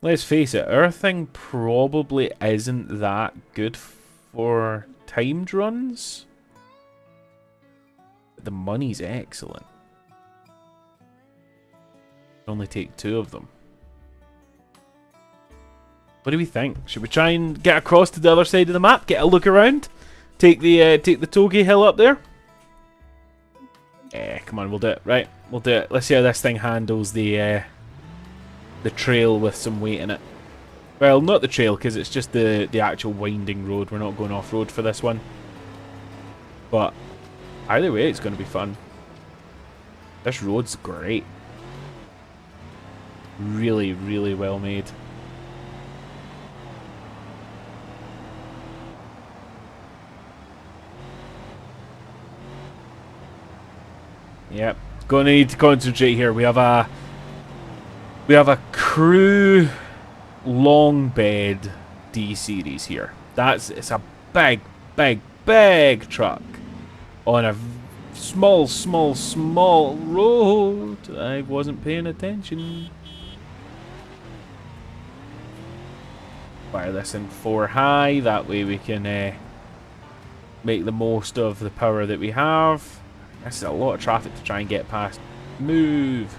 let's face it, our thing probably isn't that good for timed runs. But the money's excellent. Only take 2 of them. What do we think? Should we try and get across to the other side of the map, get a look around, take the Togi Hill up there? come on, we'll do it. Right, we'll do it. Let's see how this thing handles the trail with some weight in it. Well, not the trail, because it's just the actual winding road. We're not going off-road for this one. But either way, it's going to be fun. This road's great. Really, really well made. Yep. Going to need to concentrate here. We have a crew long bed D series here. It's a big, big, big truck on a small, small, small road. I wasn't paying attention. Fire this in 4 high. That way we can make the most of the power that we have. This is a lot of traffic to try and get past. Move.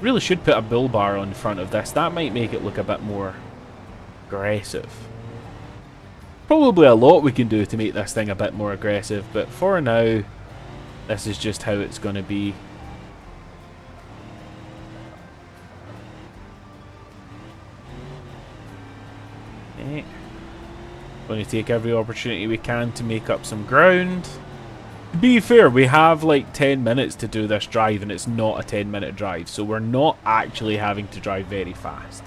Really should put a bull bar on the front of this. That might make it look a bit more aggressive. Probably a lot we can do to make this thing a bit more aggressive, but for now, this is just how it's going to be. Okay. Going to take every opportunity we can to make up some ground. To be fair, we have like 10 minutes to do this drive, and it's not a 10-minute drive, so we're not actually having to drive very fast.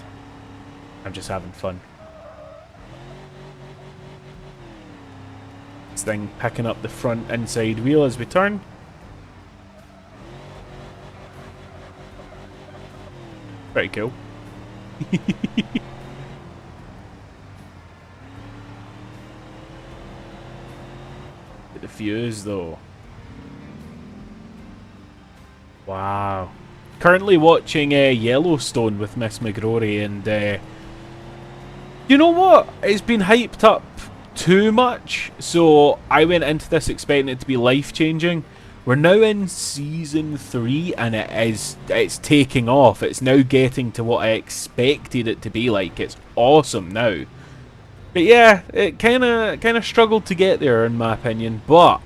I'm just having fun. This thing picking up the front inside wheel as we turn. Pretty cool. The fuse though. Wow. Currently watching Yellowstone with Miss McGrory, and you know what? It's been hyped up too much, so I went into this expecting it to be life-changing. We're now in season 3, and it's taking off. It's now getting to what I expected it to be like. It's awesome now. But yeah, it kind of struggled to get there in my opinion, but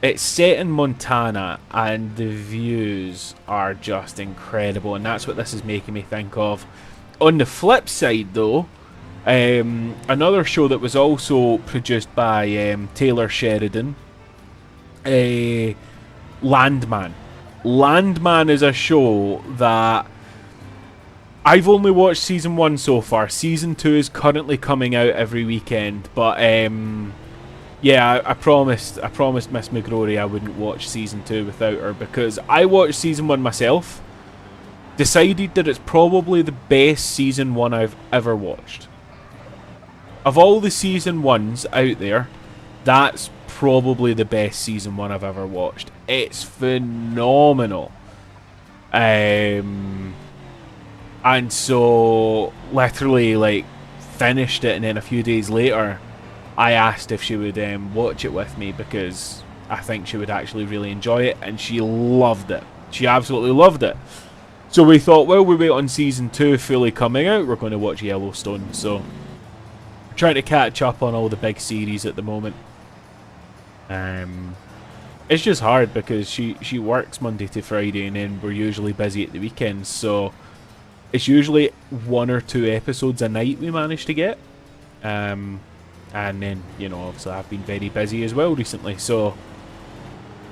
it's set in Montana and the views are just incredible, and that's what this is making me think of. On the flip side though, another show that was also produced by Taylor Sheridan, Landman. Landman is a show that I've only watched season 1 so far. Season 2 is currently coming out every weekend, but yeah, I promised Miss McGrory I wouldn't watch season 2 without her, because I watched season 1 myself, decided that it's probably the best season 1 I've ever watched. Of all the season 1s out there, that's probably the best season 1 I've ever watched. It's phenomenal. And so, literally, like, finished it, and then a few days later, I asked if she would watch it with me, because I think she would actually really enjoy it, and she loved it. She absolutely loved it. So we thought, well, we wait on season 2 fully coming out, we're going to watch Yellowstone. So, we're trying to catch up on all the big series at the moment. It's just hard, because she works Monday to Friday, and then we're usually busy at the weekends, so it's usually 1 or 2 episodes a night we manage to get. And then, you know, obviously I've been very busy as well recently, so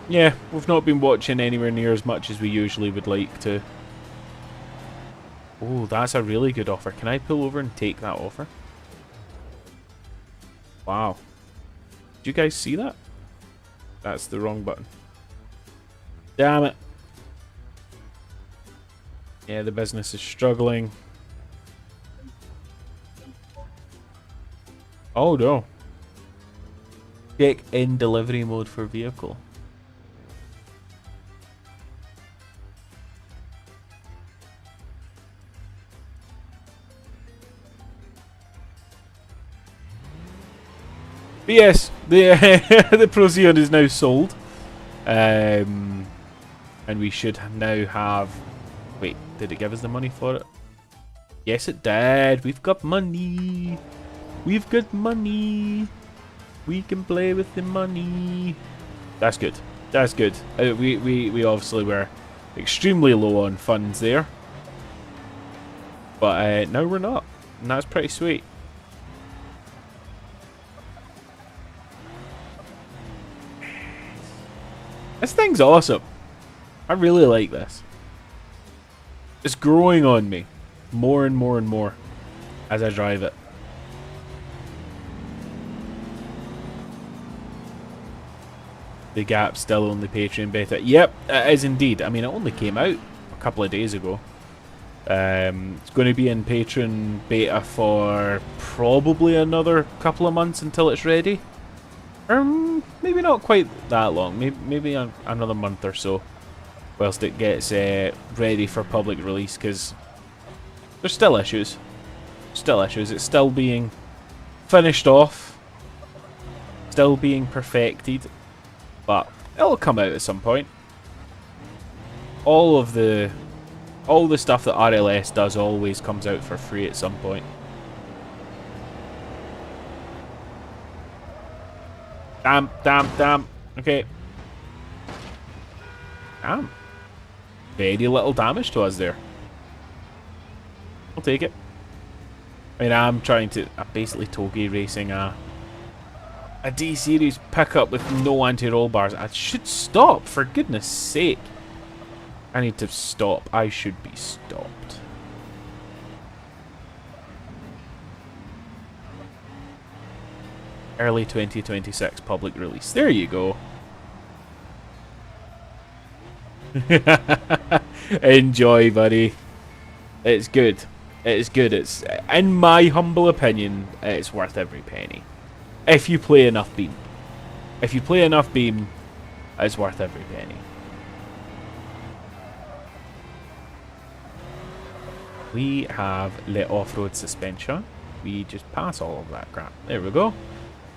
yeah, we've not been watching anywhere near as much as we usually would like to. Oh, that's a really good offer. Can I pull over and take that offer? Wow. Did you guys see that? That's the wrong button. Damn it. Yeah, the business is struggling. Oh no. Check in delivery mode for vehicle. But yes, the Procyon is now sold. And we should now have... Wait, did it give us the money for it? Yes, it did. We've got money. We've got money. We can play with the money. That's good. That's good. We obviously were extremely low on funds there. But now we're not. And that's pretty sweet. This thing's awesome. I really like this. It's growing on me more and more and more as I drive it. The gap still only Patreon beta. Yep, it is indeed. I mean, it only came out a couple of days ago. It's going to be in Patreon beta for probably another couple of months until it's ready. Maybe not quite that long. Maybe another month or so, whilst it gets ready for public release. Because there's still issues. Still issues. It's still being finished off. Still being perfected. But it'll come out at some point. All the stuff that RLS does always comes out for free at some point. Damn. Okay. Damn. Very little damage to us there. I'll take it. I mean, I'm basically Togi racing a D-Series pickup with no anti-roll bars. I should stop, for goodness sake. I need to stop. I should be stopped. Early 2026 public release. There you go. Enjoy, buddy. It's good. It's good. It's, in my humble opinion, it's worth every penny. If you play enough Beam. If you play enough Beam, it's worth every penny. We have lit off-road suspension. We just pass all of that crap. There we go.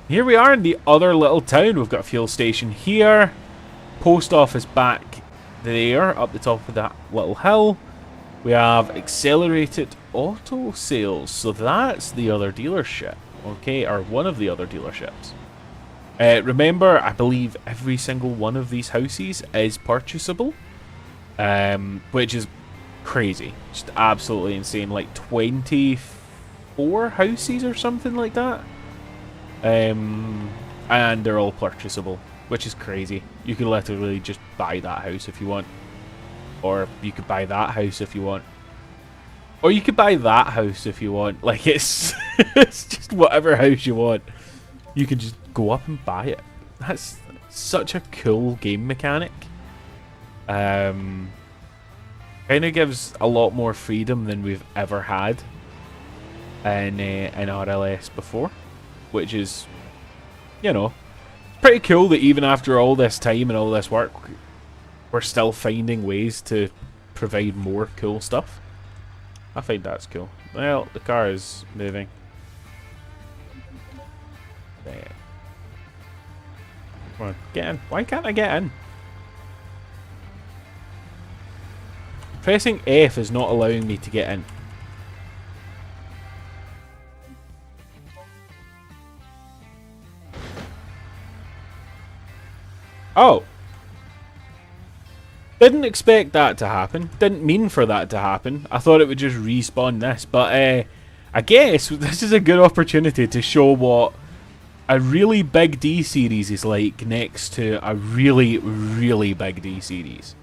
Here we are in the other little town. We've got a fuel station here. Post office back there, up the top of that little hill. We have accelerated auto sales. So that's the other dealership. Okay, or one of the other dealerships. Remember, I believe every single one of these houses is purchasable. Which is crazy. Just absolutely insane. Like 24 houses or something like that. And they're all purchasable, which is crazy. You can literally just buy that house if you want. Or you could buy that house if you want. Or you could buy that house if you want. Like, it's it's just whatever house you want. You can just go up and buy it. That's such a cool game mechanic. Kind of gives a lot more freedom than we've ever had in RLS before, which is, you know, pretty cool that even after all this time and all this work, we're still finding ways to provide more cool stuff. I find that's cool. Well, the car is moving. There. Come on, get in. Why can't I get in? Pressing F is not allowing me to get in. Oh. Didn't expect that to happen. Didn't mean for that to happen. I thought it would just respawn this. But I guess this is a good opportunity to show what a really big D series is like next to a really, really big D series.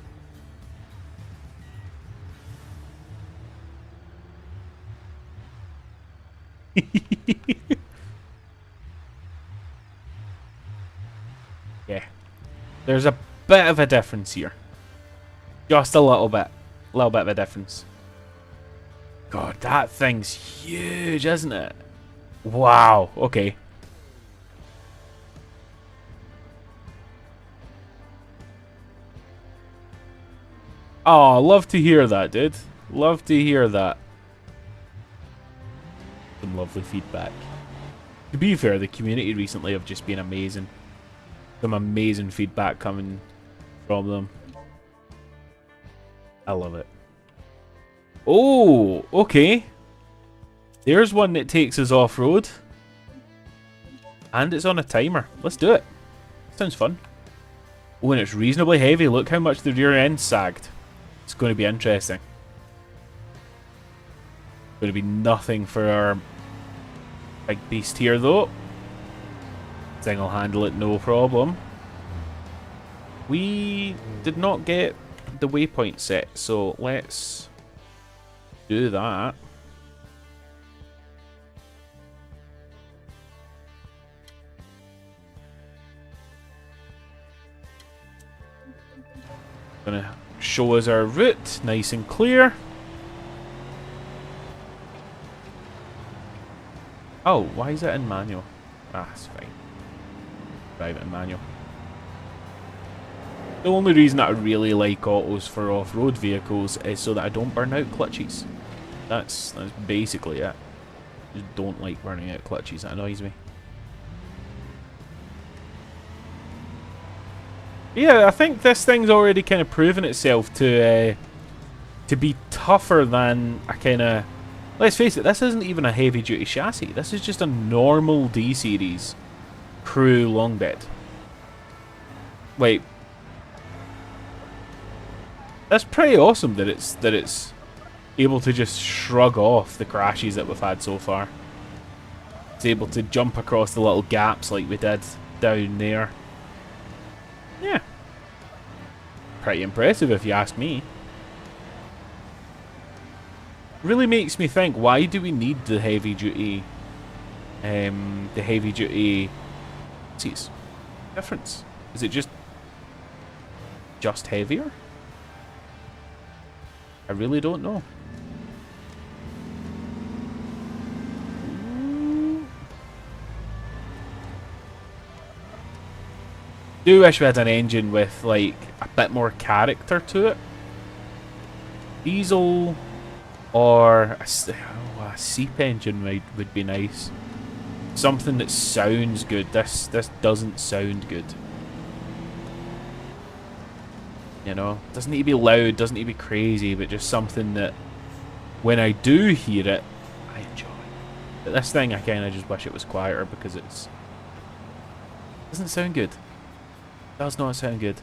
Yeah. There's a bit of a difference here. Just a little bit. A little bit of a difference. God, that thing's huge, isn't it? Wow. Okay. Oh, love to hear that, dude. Love to hear that. Some lovely feedback. To be fair, the community recently have just been amazing. Some amazing feedback coming from them. I love it. Oh, okay. There's one that takes us off-road. And it's on a timer. Let's do it. Sounds fun. Oh, and it's reasonably heavy. Look how much the rear end sagged. It's going to be interesting. Going to be nothing for our big beast here, though. Thing will handle it no problem. We did not get the waypoint set, so let's do that. Gonna show us our route, nice and clear. Oh, why is it in manual? Ah, it's fine. Drive it in manual. The only reason that I really like autos for off-road vehicles is so that I don't burn out clutches. That's basically it. Just don't like burning out clutches. That annoys me. Yeah, I think this thing's already kind of proven itself to be tougher than a kind of... Let's face it, this isn't even a heavy-duty chassis. This is just a normal D-Series crew long bed. Wait. That's pretty awesome that it's able to just shrug off the crashes that we've had so far. It's able to jump across the little gaps like we did down there. Yeah. Pretty impressive if you ask me. Really makes me think, why do we need the heavy duty seats? Difference? Is it just heavier? I really don't know. Do wish we had an engine with like a bit more character to it. Diesel or a seep engine would be nice. Something that sounds good. This doesn't sound good. You know, doesn't need to be loud, doesn't need to be crazy, but just something that when I do hear it, I enjoy. But this thing, I kind of just wish it was quieter because doesn't sound good. Does not sound good.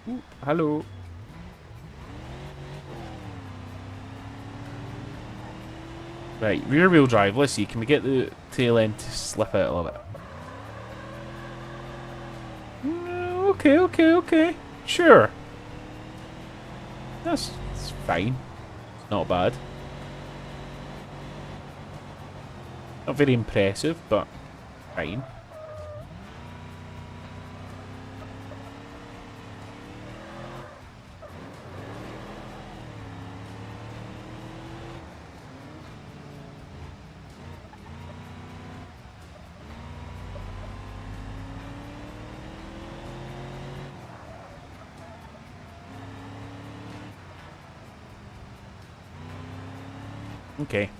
Ooh, hello. Right, rear wheel drive. Let's see, can we get the tail end to slip out a little bit? Okay. Sure. That's fine. It's not bad. Not very impressive, but fine. Okay.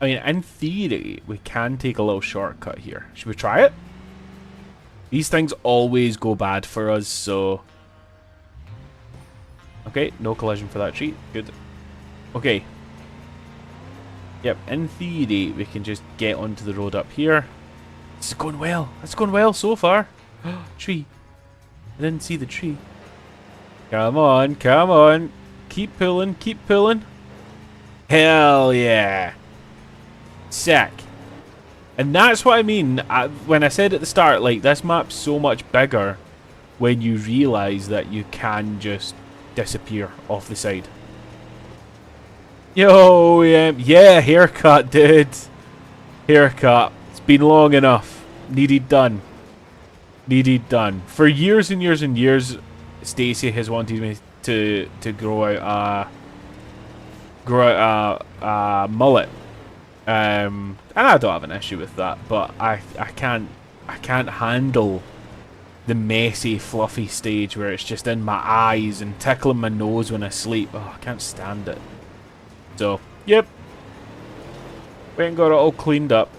I mean, in theory, we can take a little shortcut here. Should we try it? These things always go bad for us, so... Okay, no collision for that tree. Good. Okay. Yep, in theory, we can just get onto the road up here. This is going well. It's going well so far. Tree. I didn't see the tree. Come on, come on. Keep pulling, keep pulling. Hell yeah. Sick. And that's what I mean when I said at the start, like, this map's so much bigger when you realise that you can just disappear off the side. Yo, yeah, haircut, dude. Haircut. It's been long enough. Needed done. Needed done. For years and years and years, Stacey has wanted me to grow out a mullet, and I don't have an issue with that, but I can't handle the messy, fluffy stage where it's just in my eyes and tickling my nose when I sleep. Oh, I can't stand it. So, yep, we ain't got it all cleaned up.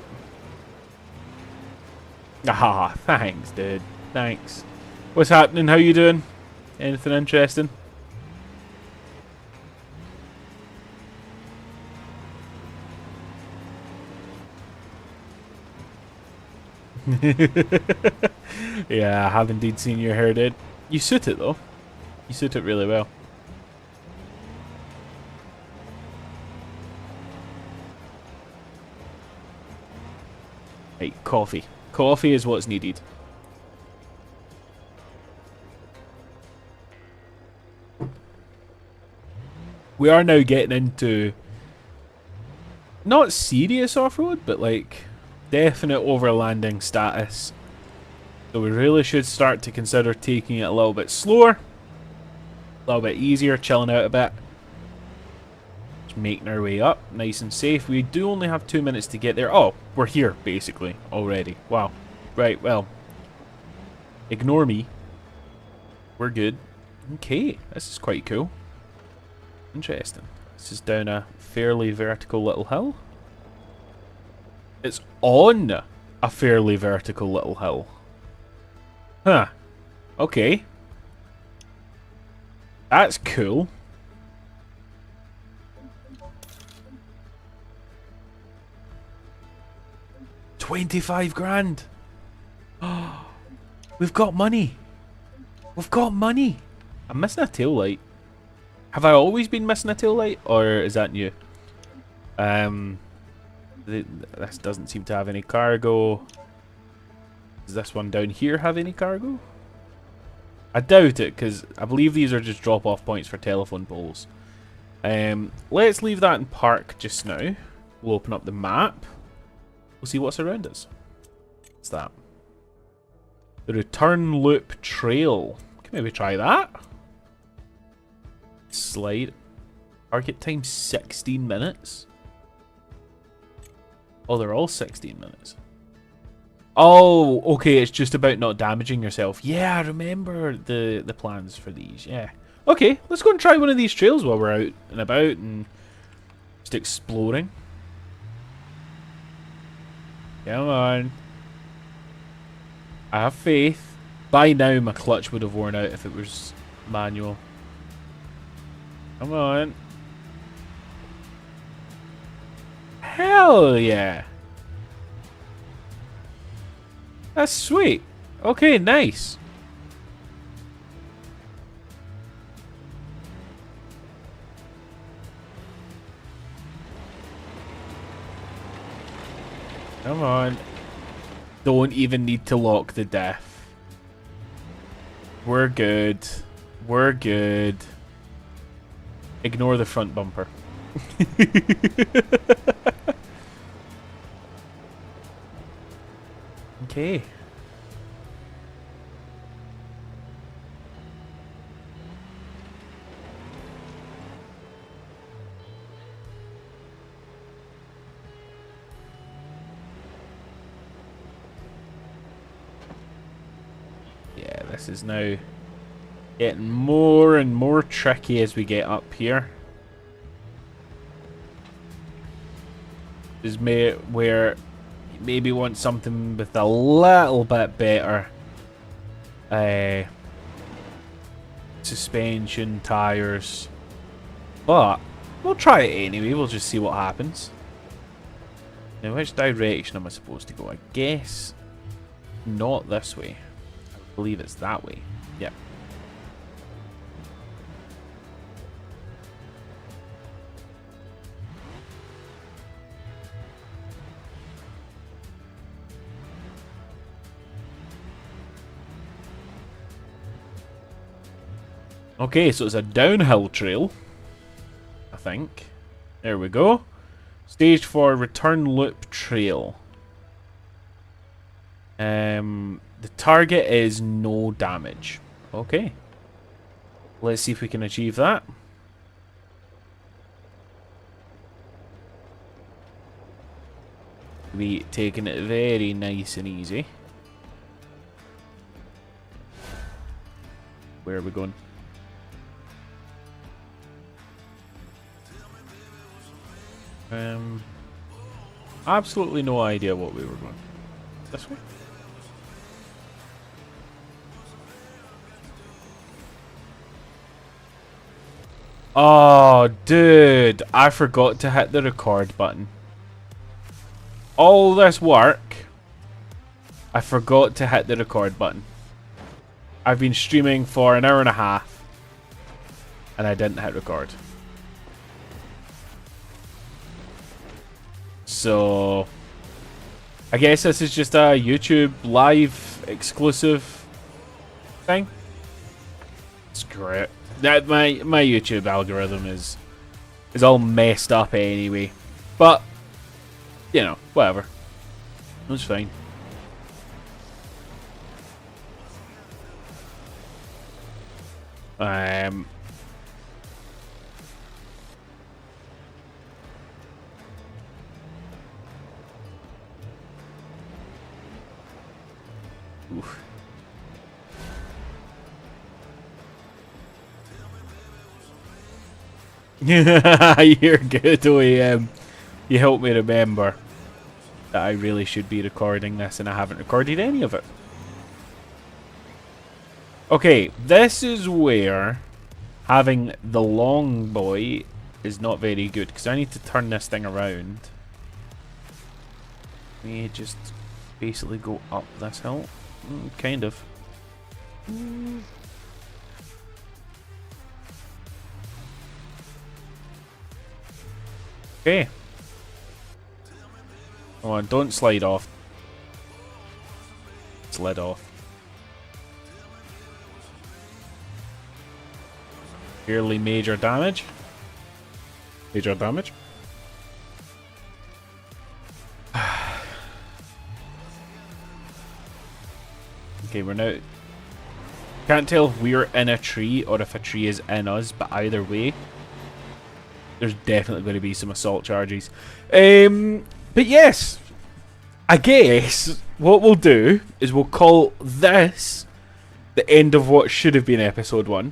Ah, thanks, dude. Thanks. What's happening? How you doing? Anything interesting? Yeah, I have indeed seen your hair, dude. You suit it though. You suit it really well. Right, coffee. Coffee is what's needed. We are now getting into not serious off-road, but like definite overlanding status. So we really should start to consider taking it a little bit slower, a little bit easier, chilling out a bit. Just making our way up, nice and safe. We do only have 2 minutes to get there. Oh, we're here, basically, already. Wow. Right, well. Ignore me. We're good. Okay, this is quite cool. Interesting. This is down a fairly vertical little hill. It's on a fairly vertical little hill. Huh. Okay. That's cool. $25 grand. Oh, we've got money. We've got money. I'm missing a tail light. Have I always been missing a tail light, or is that new? This doesn't seem to have any cargo. Does this one down here have any cargo? I doubt it, because I believe these are just drop-off points for telephone poles. Let's leave that in park just now. We'll open up the map. We'll see what's around us. What's that? The return loop trail. Can maybe try that. Slide. Target time 16 minutes. Oh, they're all 16 minutes. Oh, okay, it's just about not damaging yourself. Yeah, I remember the plans for these, yeah. Okay, let's go and try one of these trails while we're out and about and just exploring. Come on. I have faith. By now, my clutch would have worn out if it was manual. Come on. Hell yeah. That's sweet. Okay, nice. Come on. Don't even need to lock the diff. We're good. We're good. Ignore the front bumper. Okay. Yeah, this is now getting more and more tricky as we get up here. This is where you maybe want something with a little bit better suspension, tires, but we'll try it anyway. We'll just see what happens. Now, which direction am I supposed to go? I guess not this way. I believe it's that way. Yep. Okay, so it's a downhill trail, I think. There we go. Stage for return loop trail. The target is no damage. Okay. Let's see if we can achieve that. We taking it very nice and easy. Where are we going? Absolutely no idea what we were going. This way? Oh, dude. I forgot to hit the record button. All this work. I forgot to hit the record button. I've been streaming for an hour and a half, and I didn't hit record. So, I guess this is just a YouTube live exclusive thing. Screw it. That my YouTube algorithm is all messed up anyway. But you know, whatever. It's fine. Oof. You're good, OEM. You helped me remember that I really should be recording this, and I haven't recorded any of it. Okay, this is where having the long boy is not very good, because I need to turn this thing around. We just basically go up this hill. Kind of. Okay. Come on, don't slide off. Slid off. Fairly major damage. Major damage. Okay, we're now... Can't tell if we're in a tree or if a tree is in us, but either way, there's definitely going to be some assault charges. But yes, I guess what we'll do is we'll call this the end of what should have been episode 1.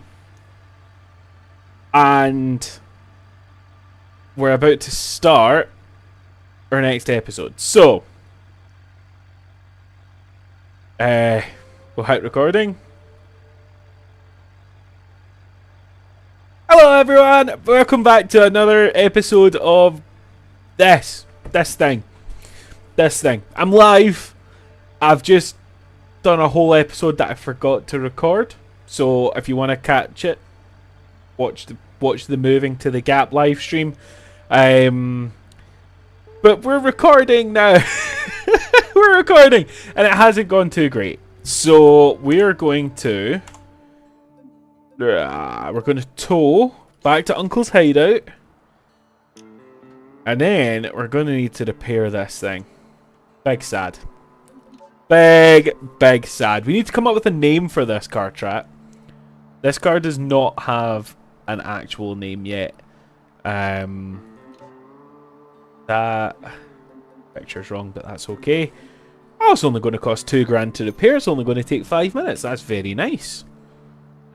And we're about to start our next episode. So, we'll hit recording. Hello everyone, welcome back to another episode of this thing. I'm live. I've just done a whole episode that I forgot to record. So if you want to catch it, watch the moving to the gap live stream. But we're recording now. We're recording, and it hasn't gone too great. So we're going to tow back to Uncle's hideout, and then we're going to need to repair this thing. Big sad. Big sad. We need to come up with a name for this car, chat. This car does not have an actual name yet. That picture's wrong, but that's okay. Oh, it's only going to cost $2,000 to repair. It's only going to take 5 minutes. That's very nice.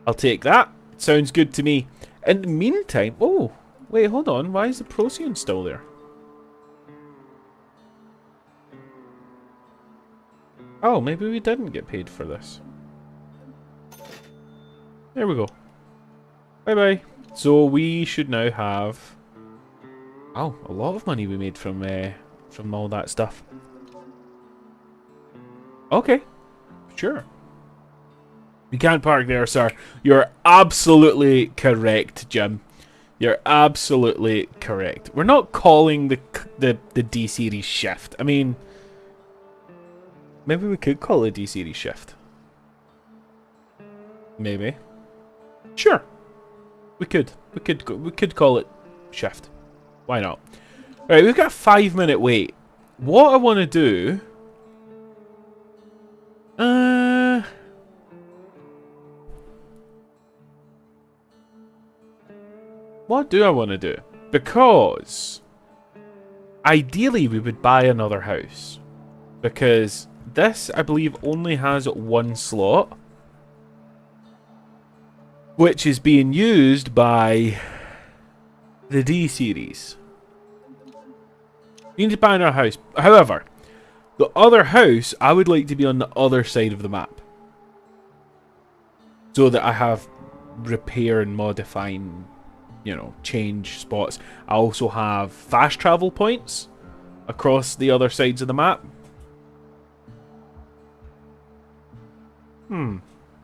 I'll take that. Sounds good to me. In the meantime... Oh, wait, hold on. Why is the Procyon still there? Oh, maybe we didn't get paid for this. There we go. Bye-bye. So we should now have... Oh, a lot of money we made from all that stuff. Okay. Sure. You can't park there, sir. You're absolutely correct, Jim. You're absolutely correct. We're not calling the D series shift. I mean, maybe we could call it D series shift. Maybe. Sure. We could call it shift. Why not? Alright, we've got a 5-minute wait. What I want to do... What do I want to do? Because ideally we would buy another house. Because this, I believe, only has one slot, which is being used by the D series. We need to buy another house. However, the other house, I would like to be on the other side of the map. So that I have repair and modifying, you know, change spots. I also have fast travel points across the other sides of the map.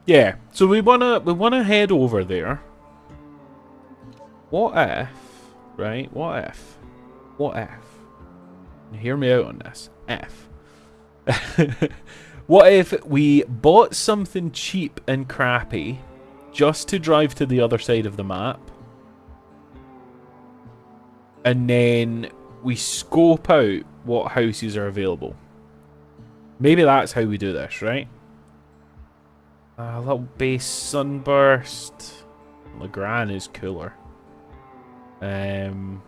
Yeah, so we wanna head over there. What if, right? What if? Hear me out on this. What if we bought something cheap and crappy just to drive to the other side of the map, and then we scope out what houses are available? Maybe that's how we do this, right? A little base sunburst. Legrand is cooler. That'll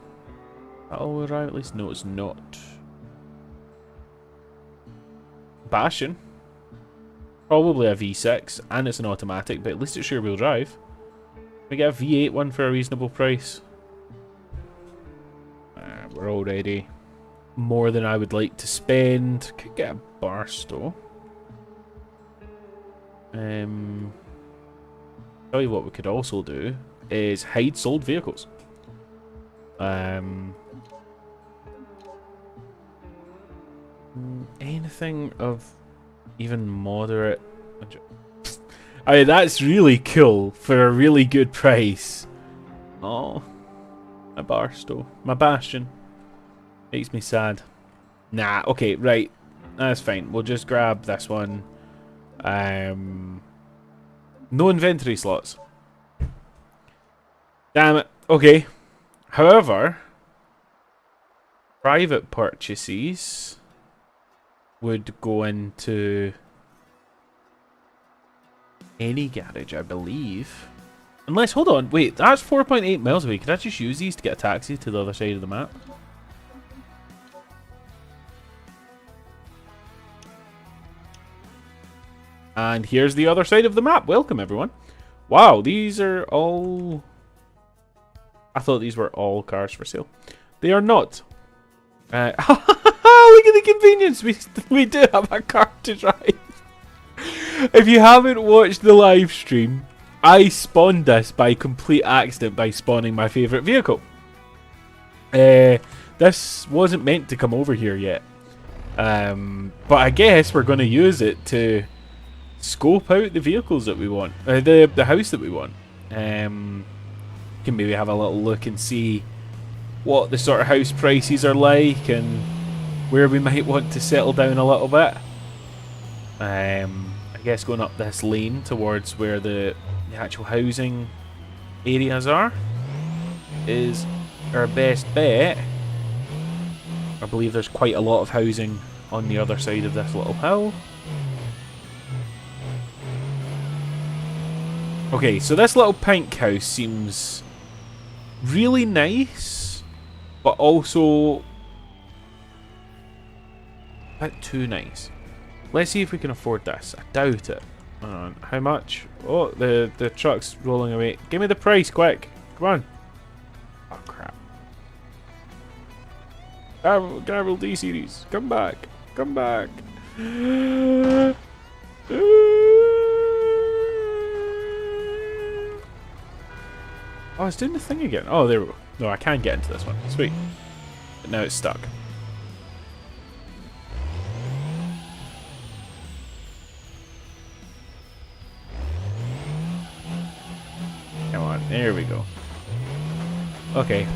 arrive at least. No, it's not. Bastion. Probably a V6, and it's an automatic, but at least it's rear-wheel drive. We get a V8 one for a reasonable price. We're already more than I would like to spend. Could get a Barstow. Tell you what we could also do is hide sold vehicles. Anything of even moderate. I mean, that's really cool for a really good price. Oh, my Barstow, my Bastion makes me sad. Nah, okay, right, that's fine. We'll just grab this one. No inventory slots. Damn it. Okay. However, private purchases would go into any garage, I believe. Unless, hold on, wait, that's 4.8 miles away. Could I just use these to get a taxi to the other side of the map? And here's the other side of the map. Welcome, everyone. Wow, these are all... I thought these were all cars for sale. They are not. Look at the convenience. We do have a car to drive. If you haven't watched the live stream, I spawned this by complete accident by spawning my favourite vehicle. This wasn't meant to come over here yet. But I guess we're going to use it to scope out the vehicles that we want. The house that we want. Can maybe have a little look and see what the sort of house prices are like and where we might want to settle down a little bit. I guess going up this lane towards where the actual housing areas are is our best bet. I believe there's quite a lot of housing on the other side of this little hill. Okay, so this little pink house seems really nice, but also a bit too nice. Let's see if we can afford this. I doubt it. How much? Oh, the truck's rolling away. Give me the price, quick. Come on. Oh, crap. Gavril D-Series. Come back. Come back. Oh, it's doing the thing again. Oh, there we go. No, I can get into this one. Sweet. But now it's stuck. Come on. There we go. Okay.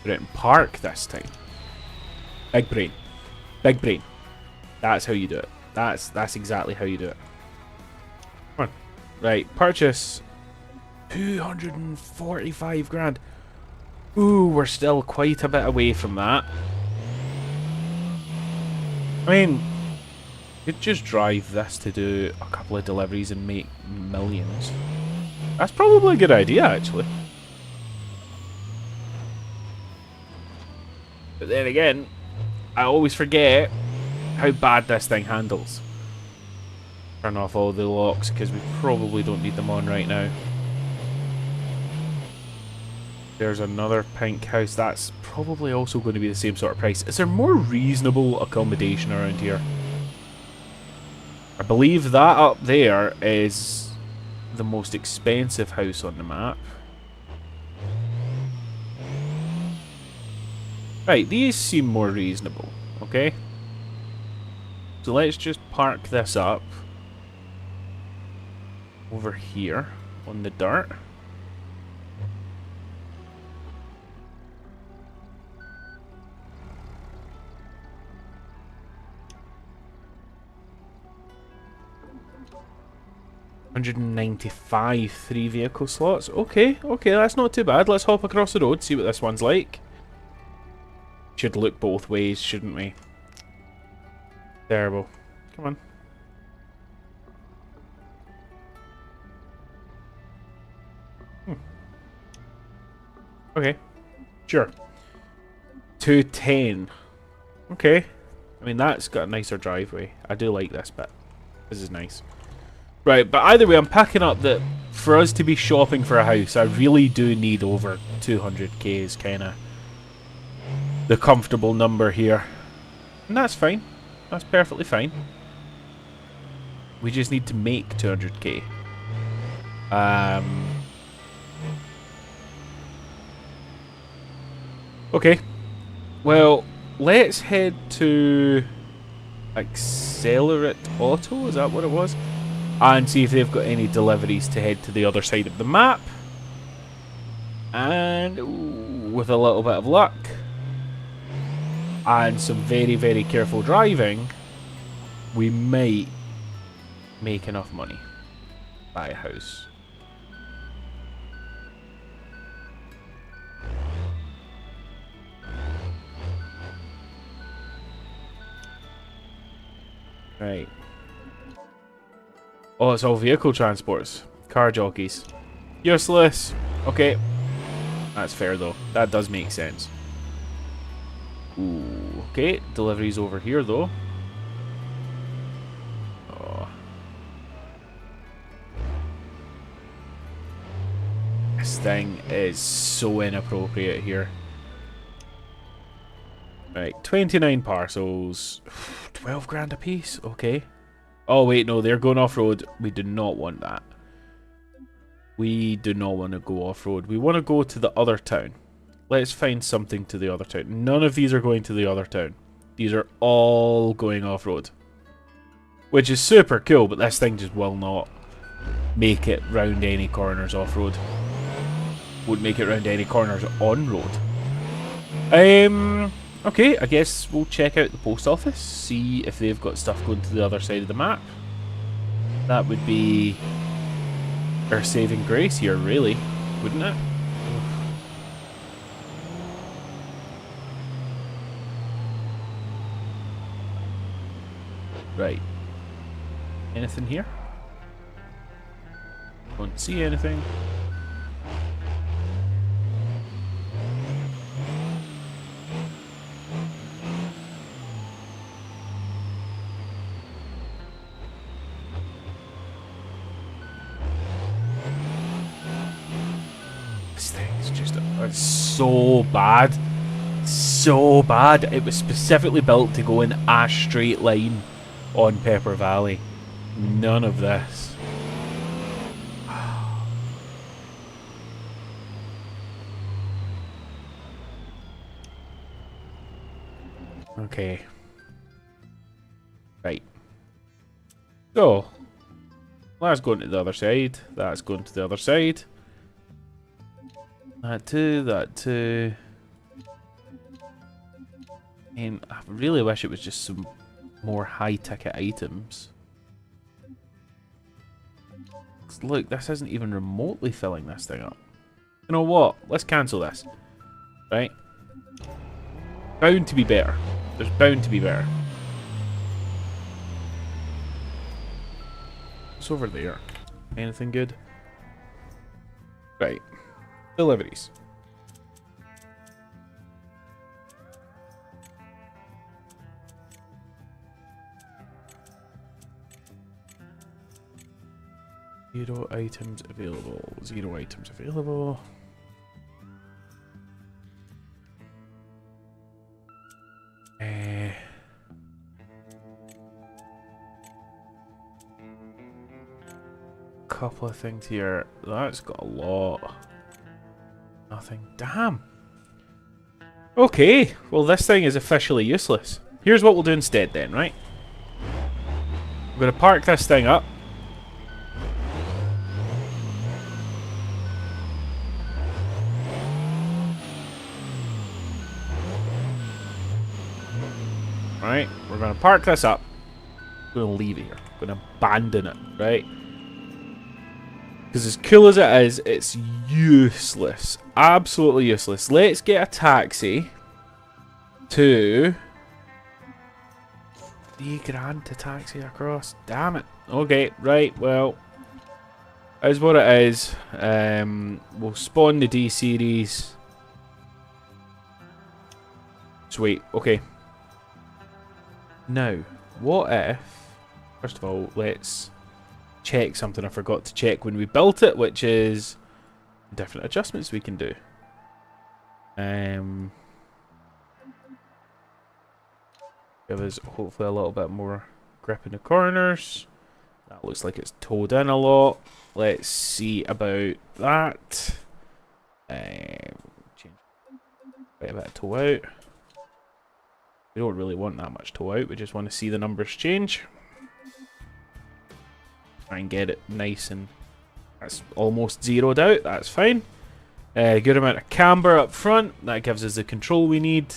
Put it in park this time. Big brain. Big brain. That's how you do it. That's exactly how you do it. Come on. Right, purchase 245 grand. Ooh, we're still quite a bit away from that. I mean, you could just drive this to do a couple of deliveries and make millions. That's probably a good idea, actually. But then again, I always forget how bad this thing handles. Turn off all the locks because we probably don't need them on right now. There's another pink house. That's probably also going to be the same sort of price. Is there more reasonable accommodation around here? I believe that up there is the most expensive house on the map. Right, these seem more reasonable, okay? So let's just park this up over here on the dirt. $195, 3 vehicle slots. Okay, okay, that's not too bad. Let's hop across the road, see what this one's like. Should look both ways, shouldn't we? Terrible. Come on. Okay. Sure. 210. Okay. I mean, that's got a nicer driveway. I do like this bit. This is nice. Right, but either way, I'm packing up that for us to be shopping for a house, I really do need over 200k is kind of the comfortable number here. And that's fine. That's perfectly fine. We just need to make 200k. Okay. Well, let's head to Accelerate Auto, is that what it was? And see if they've got any deliveries to head to the other side of the map. And ooh, with a little bit of luck and some very, very careful driving, we might make enough money to buy a house. Right. Oh, it's all vehicle transports. Car jockeys. Useless. Okay. That's fair though. That does make sense. Ooh, okay. Deliveries over here though. Oh. This thing is so inappropriate here. Right, 29 parcels. 12 grand a piece? Okay. Oh wait, no, they're going off-road. We do not want that. We do not want to go off-road. We want to go to the other town. Let's find something to the other town. None of these are going to the other town. These are all going off-road. Which is super cool, but this thing just will not make it round any corners off-road. Won't make it round any corners on-road. Okay, I guess we'll check out the post office, see if they've got stuff going to the other side of the map. That would be our saving grace here, really, wouldn't it? Right. Anything here? Don't see anything. It's so bad. So bad. It was specifically built to go in a straight line on Pepper Valley. None of this. Okay. Right. So, that's going to the other side. That's going to the other side. That too, that too. And I really wish it was just some more high-ticket items. Look, this isn't even remotely filling this thing up. You know what? Let's cancel this. Right? Bound to be better. There's bound to be better. What's over there? Anything good? Right. Deliveries. Zero items available. Zero items available. Couple of things here. That's got a lot. Nothing. Damn. Okay. Well, this thing is officially useless. Here's what we'll do instead then, right? I'm going to park this thing up. Right, we're going to park this up. We're going to leave it here. We're going to abandon it, right? Because as cool as it is, it's useless. Absolutely useless. Let's get a taxi to... £3 to taxi across. Damn it. Okay, right, well. Is what it is. We'll spawn the D series. Sweet, okay. Now, what if... First of all, let's check something I forgot to check when we built it, which is different adjustments we can do. Give us hopefully a little bit more grip in the corners. That looks like it's towed in a lot. Let's see about that. Change quite a bit of toe out. We don't really want that much toe out. We just want to see the numbers change. Try and get it nice and that's almost zeroed out. That's fine. Good amount of camber up front. That gives us the control we need.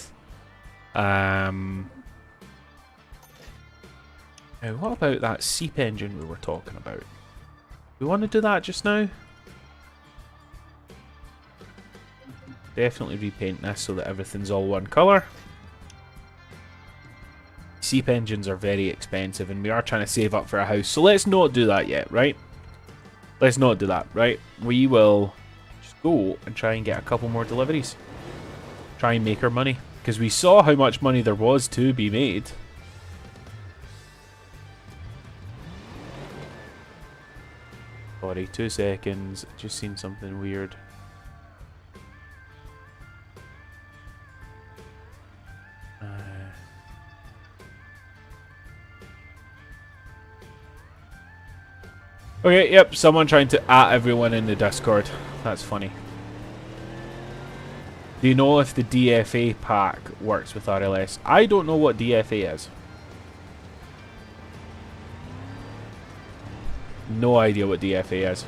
Now, what about that seep engine we were talking about? We want to do that just now? Definitely repaint this so that everything's all one colour. Seep engines are very expensive and we are trying to save up for a house. So let's not do that yet, right? Let's not do that, right? We will just go and try and get a couple more deliveries. Try and make our money. Because we saw how much money there was to be made. Sorry, 2 seconds. Just seen something weird. Okay, yep, someone trying to at everyone in the Discord. That's funny. Do you know if the DFA pack works with RLS? I don't know what DFA is. No idea what DFA is.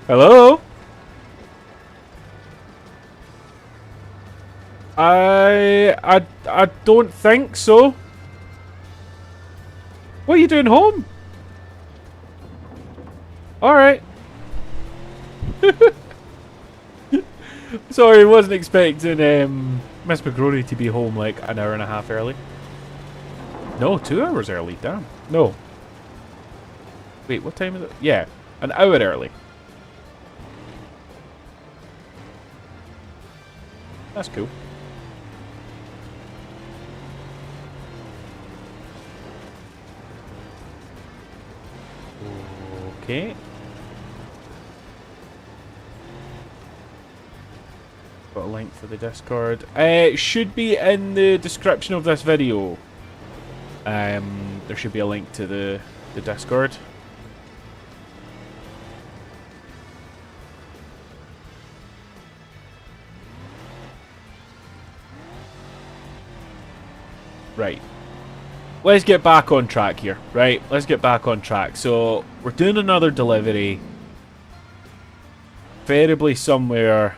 Hello? I don't think so. What are you doing home? Alright. Sorry, wasn't expecting Miss McGrory to be home like an hour and a half early. No, 2 hours early, damn. No. Wait, what time is it? Yeah, an hour early. That's cool. Okay. Got a link for the Discord. It should be in the description of this video. There should be a link to the Discord. Right. Let's get back on track here, right? Let's get back on track. So, we're doing another delivery. Preferably somewhere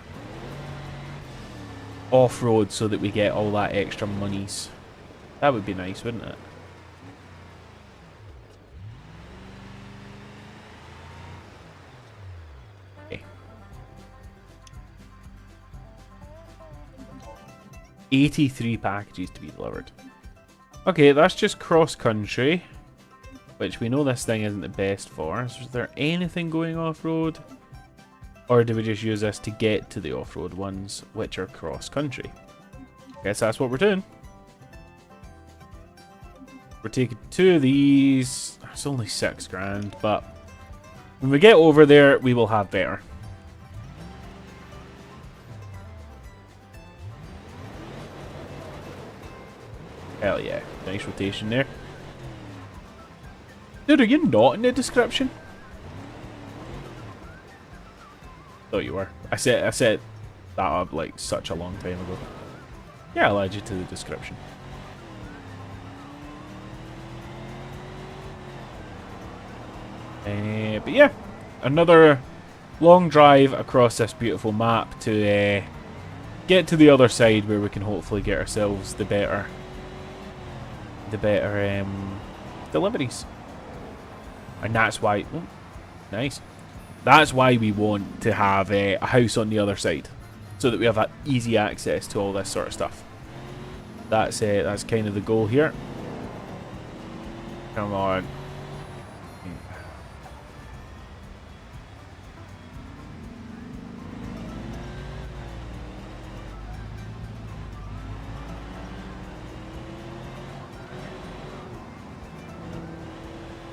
off-road so that we get all that extra monies. That would be nice, wouldn't it? Okay. 83 packages to be delivered. Okay, that's just cross-country, which we know this thing isn't the best for. Is there anything going off-road? Or do we just use this to get to the off-road ones, which are cross-country? Guess that's what we're doing. We're taking 2 of these. It's only 6 grand, but when we get over there, we will have better. Hell yeah. Nice rotation there. Dude, are you not in the description? Thought you were. I set that up like such a long time ago. Yeah, I'll add you to the description. But yeah, another long drive across this beautiful map to get to the other side where we can hopefully get ourselves the better deliveries. And that's why, oh, nice. That's why we want to have a house on the other side, so that we have easy access to all this sort of stuff. That's kind of the goal here. Come on.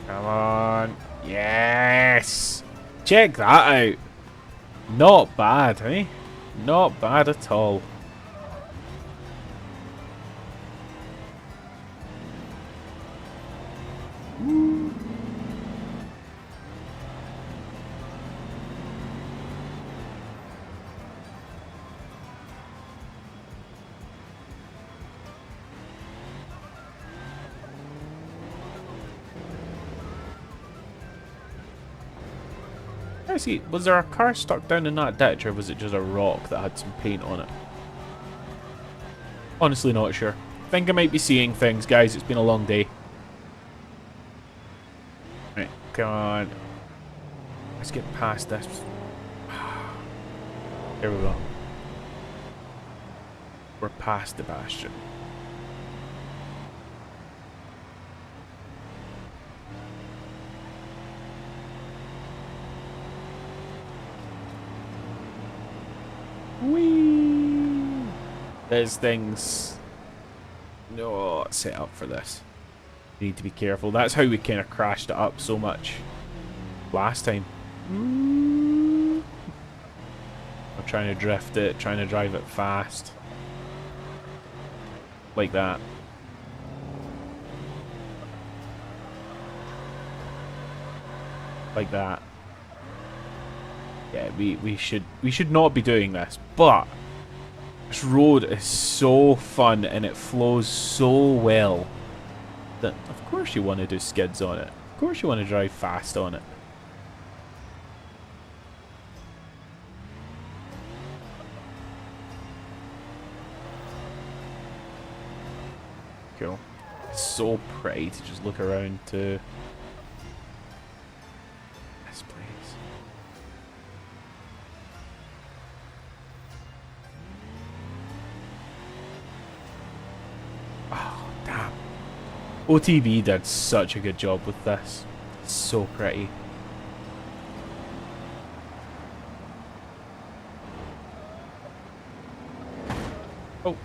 Come on. Yes! Check that out. Not bad, eh? Not bad at all. I see. Was there a car stuck down in that ditch, or was it just a rock that had some paint on it? Honestly, not sure. Think I might be seeing things, guys. It's been a long day. Right, come on. Let's get past this. There we go. We're past the bastion. Whee! There's things no set up for this. We need to be careful. That's how we kind of crashed it up so much last time. I'm trying to drift it, trying to drive it fast. Like that. Like that. Yeah, we should not be doing this, but this road is so fun and it flows so well that of course you want to do skids on it. Of course you want to drive fast on it. Cool. It's so pretty to just look around to this place. Oh, damn. OTV did such a good job with this. It's so pretty. Oh.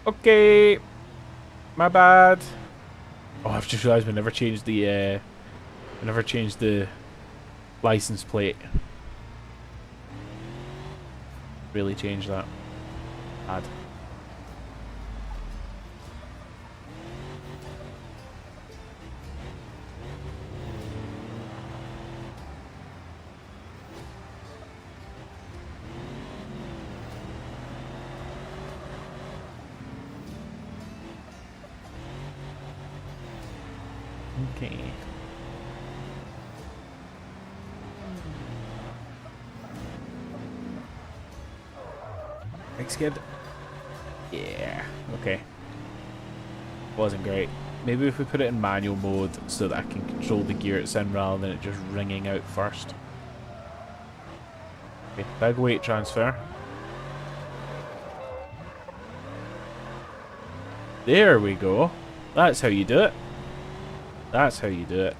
Okay. My bad. Oh, I've just realised we never changed the license plate. Really changed that. Bad. Okay. Next skid. Yeah. Okay. Wasn't great. Maybe if we put it in manual mode so that I can control the gear it's in rather than it just ringing out first. Okay, big weight transfer. There we go. That's how you do it. That's how you do it.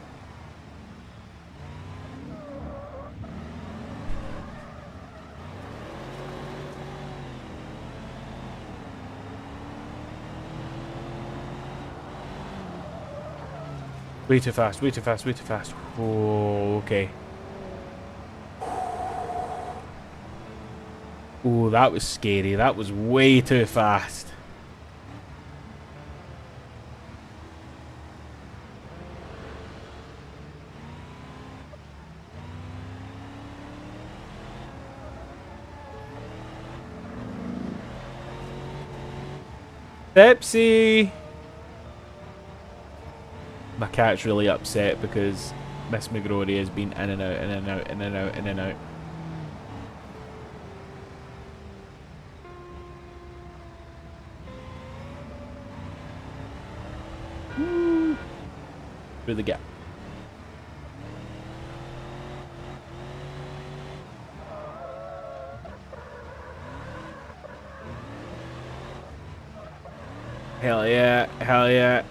Way too fast, way too fast, way too fast. Oh, okay. Oh, that was scary. That was way too fast. Pepsi! My cat's really upset because Miss McGrory has been in and out, in and out, in and out, in and out. Woo. Through the gap. Hell yeah, hell yeah.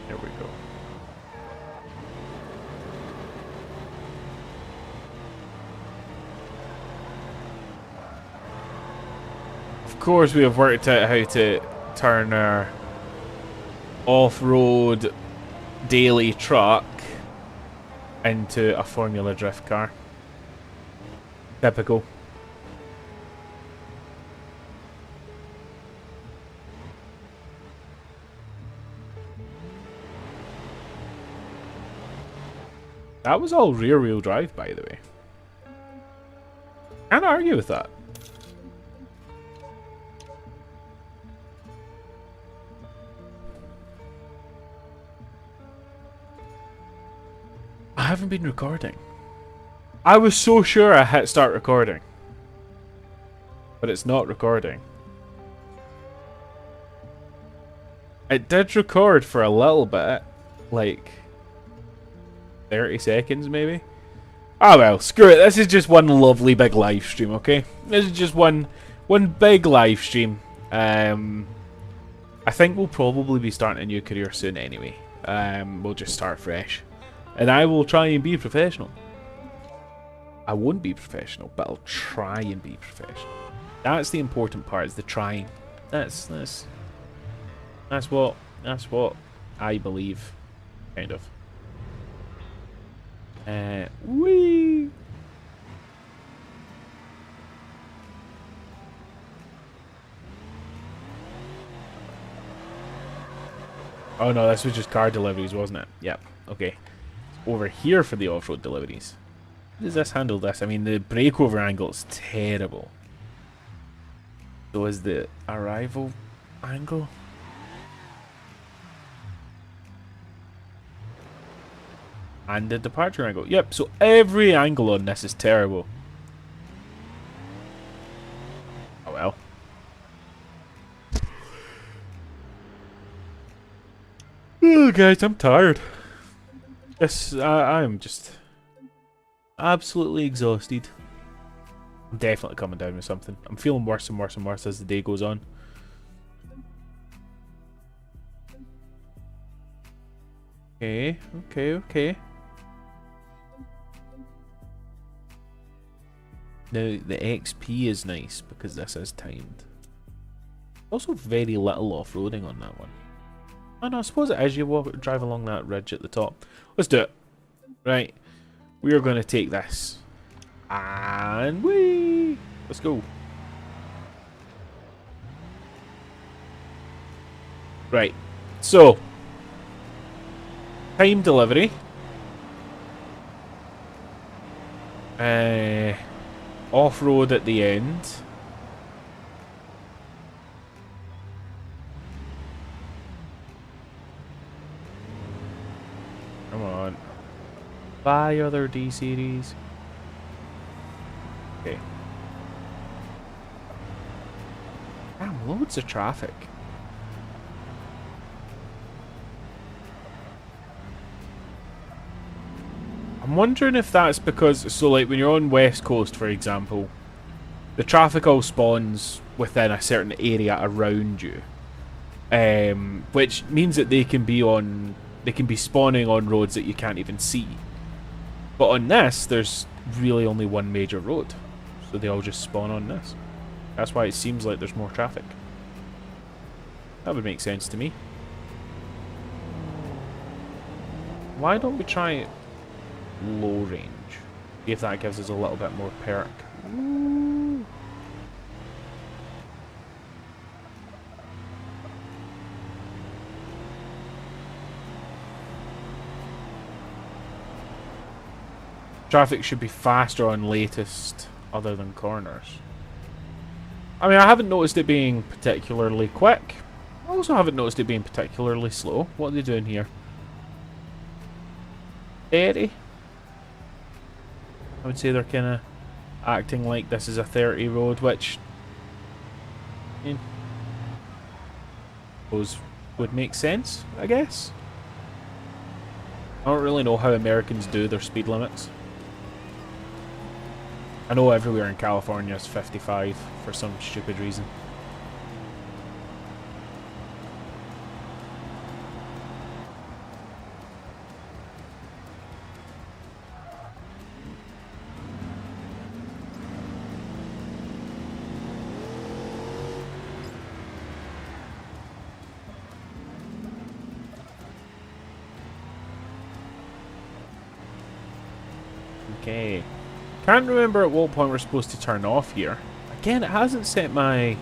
There we go. Of course, we have worked out how to turn our off-road daily truck into a Formula Drift car. Typical. That was all rear-wheel drive, by the way. Can't argue with that. I haven't been recording. I was so sure I hit start recording. But it's not recording. It did record for a little bit. Like 30 seconds maybe. Oh well, screw it. This is just one lovely big live stream, okay? This is just one big live stream. I think we'll probably be starting a new career soon anyway. We'll just start fresh. And I will try and be professional. I won't be professional, but I'll try and be professional. That's the important part, is the trying. That's what I believe, kind of. Whee! Oh no, this was just car deliveries, wasn't it? Yep. Okay. Over here for the off-road deliveries. How does this handle this? I mean, the breakover angle is terrible. So is the arrival angle? And the departure angle. Yep, so every angle on this is terrible. Oh well. Oh, guys, I'm tired. Yes, I'm just absolutely exhausted. I'm definitely coming down with something. I'm feeling worse and worse and worse as the day goes on. Okay, okay, okay. Now, the XP is nice because this is timed. Also very little off-roading on that one. Oh no, I suppose it is. You drive along that ridge at the top. Let's do it. Right. We are going to take this. And whee! Let's go. Right. So. Time delivery. Off-road at the end. Come on. Buy other D-series. Okay. Damn, loads of traffic. I'm wondering if that's because, so like when you're on West Coast, for example, the traffic all spawns within a certain area around you. Which means that they can be spawning on roads that you can't even see. But on this, there's really only one major road. So they all just spawn on this. That's why it seems like there's more traffic. That would make sense to me. Why don't we try low range? See if that gives us a little bit more perk. Ooh. Traffic should be faster on latest other than corners. I mean, I haven't noticed it being particularly quick. I also haven't noticed it being particularly slow. What are they doing here? 30? I would say they're kind of acting like this is a 30 road, which would make sense, I guess. I don't really know how Americans do their speed limits. I know everywhere in California is 55 for some stupid reason. Okay. Can't remember at what point we're supposed to turn off here. Again, it hasn't set my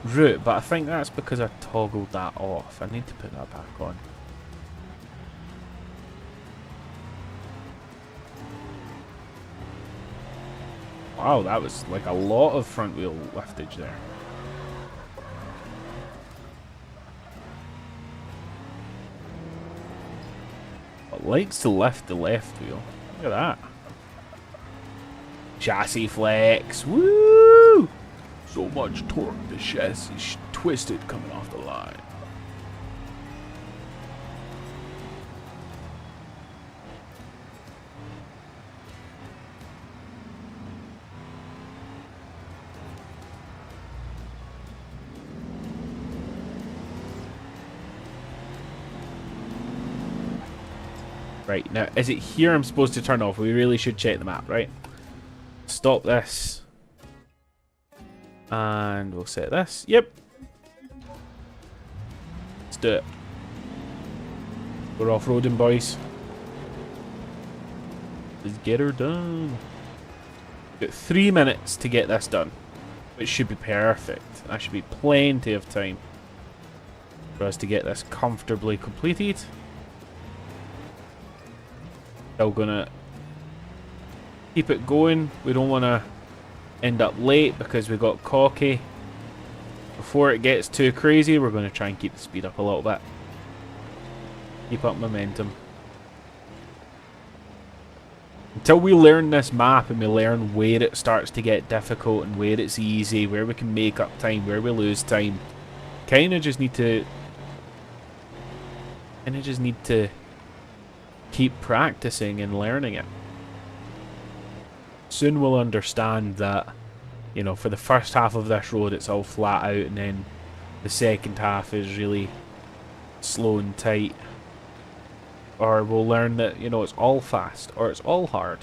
route, but I think that's because I toggled that off. I need to put that back on. Wow, that was like a lot of front wheel liftage there. It likes to lift the left wheel. Look at that. Chassis flex. Woo! So much torque, the chassis is twisted coming off the line. Right, now, is it here I'm supposed to turn off? We really should check the map, right? Stop this. And we'll set this. Yep. Let's do it. We're off-roading, boys. Let's get her done. Got 3 minutes to get this done, which should be perfect. That should be plenty of time for us to get this comfortably completed. Still gonna keep it going. We don't want to end up late because we got cocky. Before it gets too crazy, we're going to try and keep the speed up a little bit. Keep up momentum. Until we learn this map and we learn where it starts to get difficult and where it's easy, where we can make up time, where we lose time. Kind of just need to keep practicing and learning it. Soon we'll understand that, you know, for the first half of this road it's all flat out, and then the second half is really slow and tight. Or we'll learn that, you know, it's all fast or it's all hard.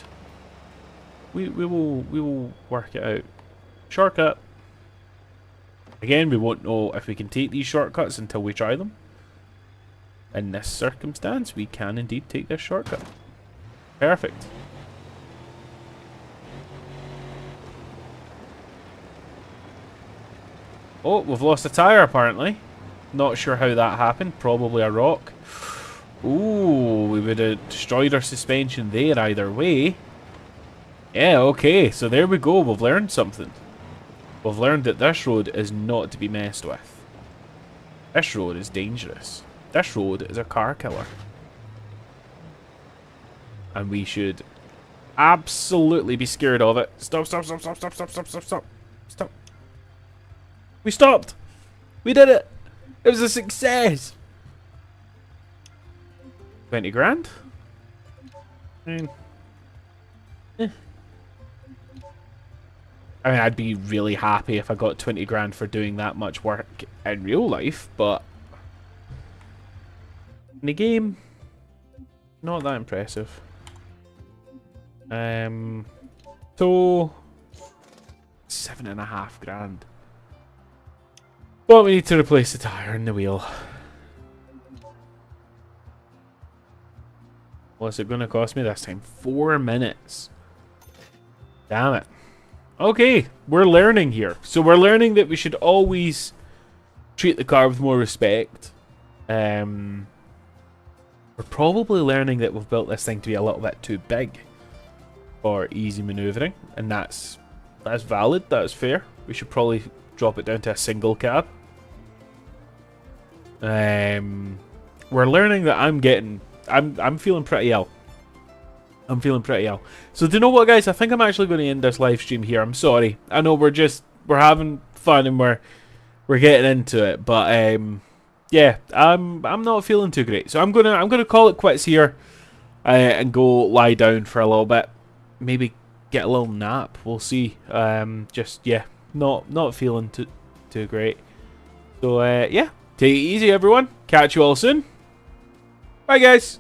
We will work it out. Shortcut. Again, we won't know if we can take these shortcuts until we try them. In this circumstance, we can indeed take this shortcut. Perfect. Oh, we've lost a tyre apparently. Not sure how that happened. Probably a rock. Ooh, we would have destroyed our suspension there either way. Yeah, okay. So there we go. We've learned something. We've learned that this road is not to be messed with. This road is dangerous. This road is a car killer. And we should absolutely be scared of it. Stop, stop, stop, stop, stop, stop, stop, stop, stop. Stop. We stopped. We did it. It was a success. 20 grand? I mean, I'd be really happy if I got 20 grand for doing that much work in real life, but in the game, not that impressive. So 7.5 grand. But we need to replace the tyre and the wheel. What's it going to cost me this time? 4 minutes. Damn it. Okay, we're learning here. So we're learning that we should always treat the car with more respect. We're probably learning that we've built this thing to be a little bit too big. for easy maneuvering, and that's valid. That's fair. We should probably drop it down to a single cab. We're learning that I'm feeling pretty ill. I'm feeling pretty ill. So do you know what, guys? I think I'm actually going to end this live stream here. I'm sorry. I know we're having fun and we're getting into it, but yeah, I'm not feeling too great. So I'm gonna call it quits here, and go lie down for a little bit. Maybe get a little nap. We'll see. Just yeah, not feeling too great. So yeah, take it easy, everyone. Catch you all soon. Bye, guys.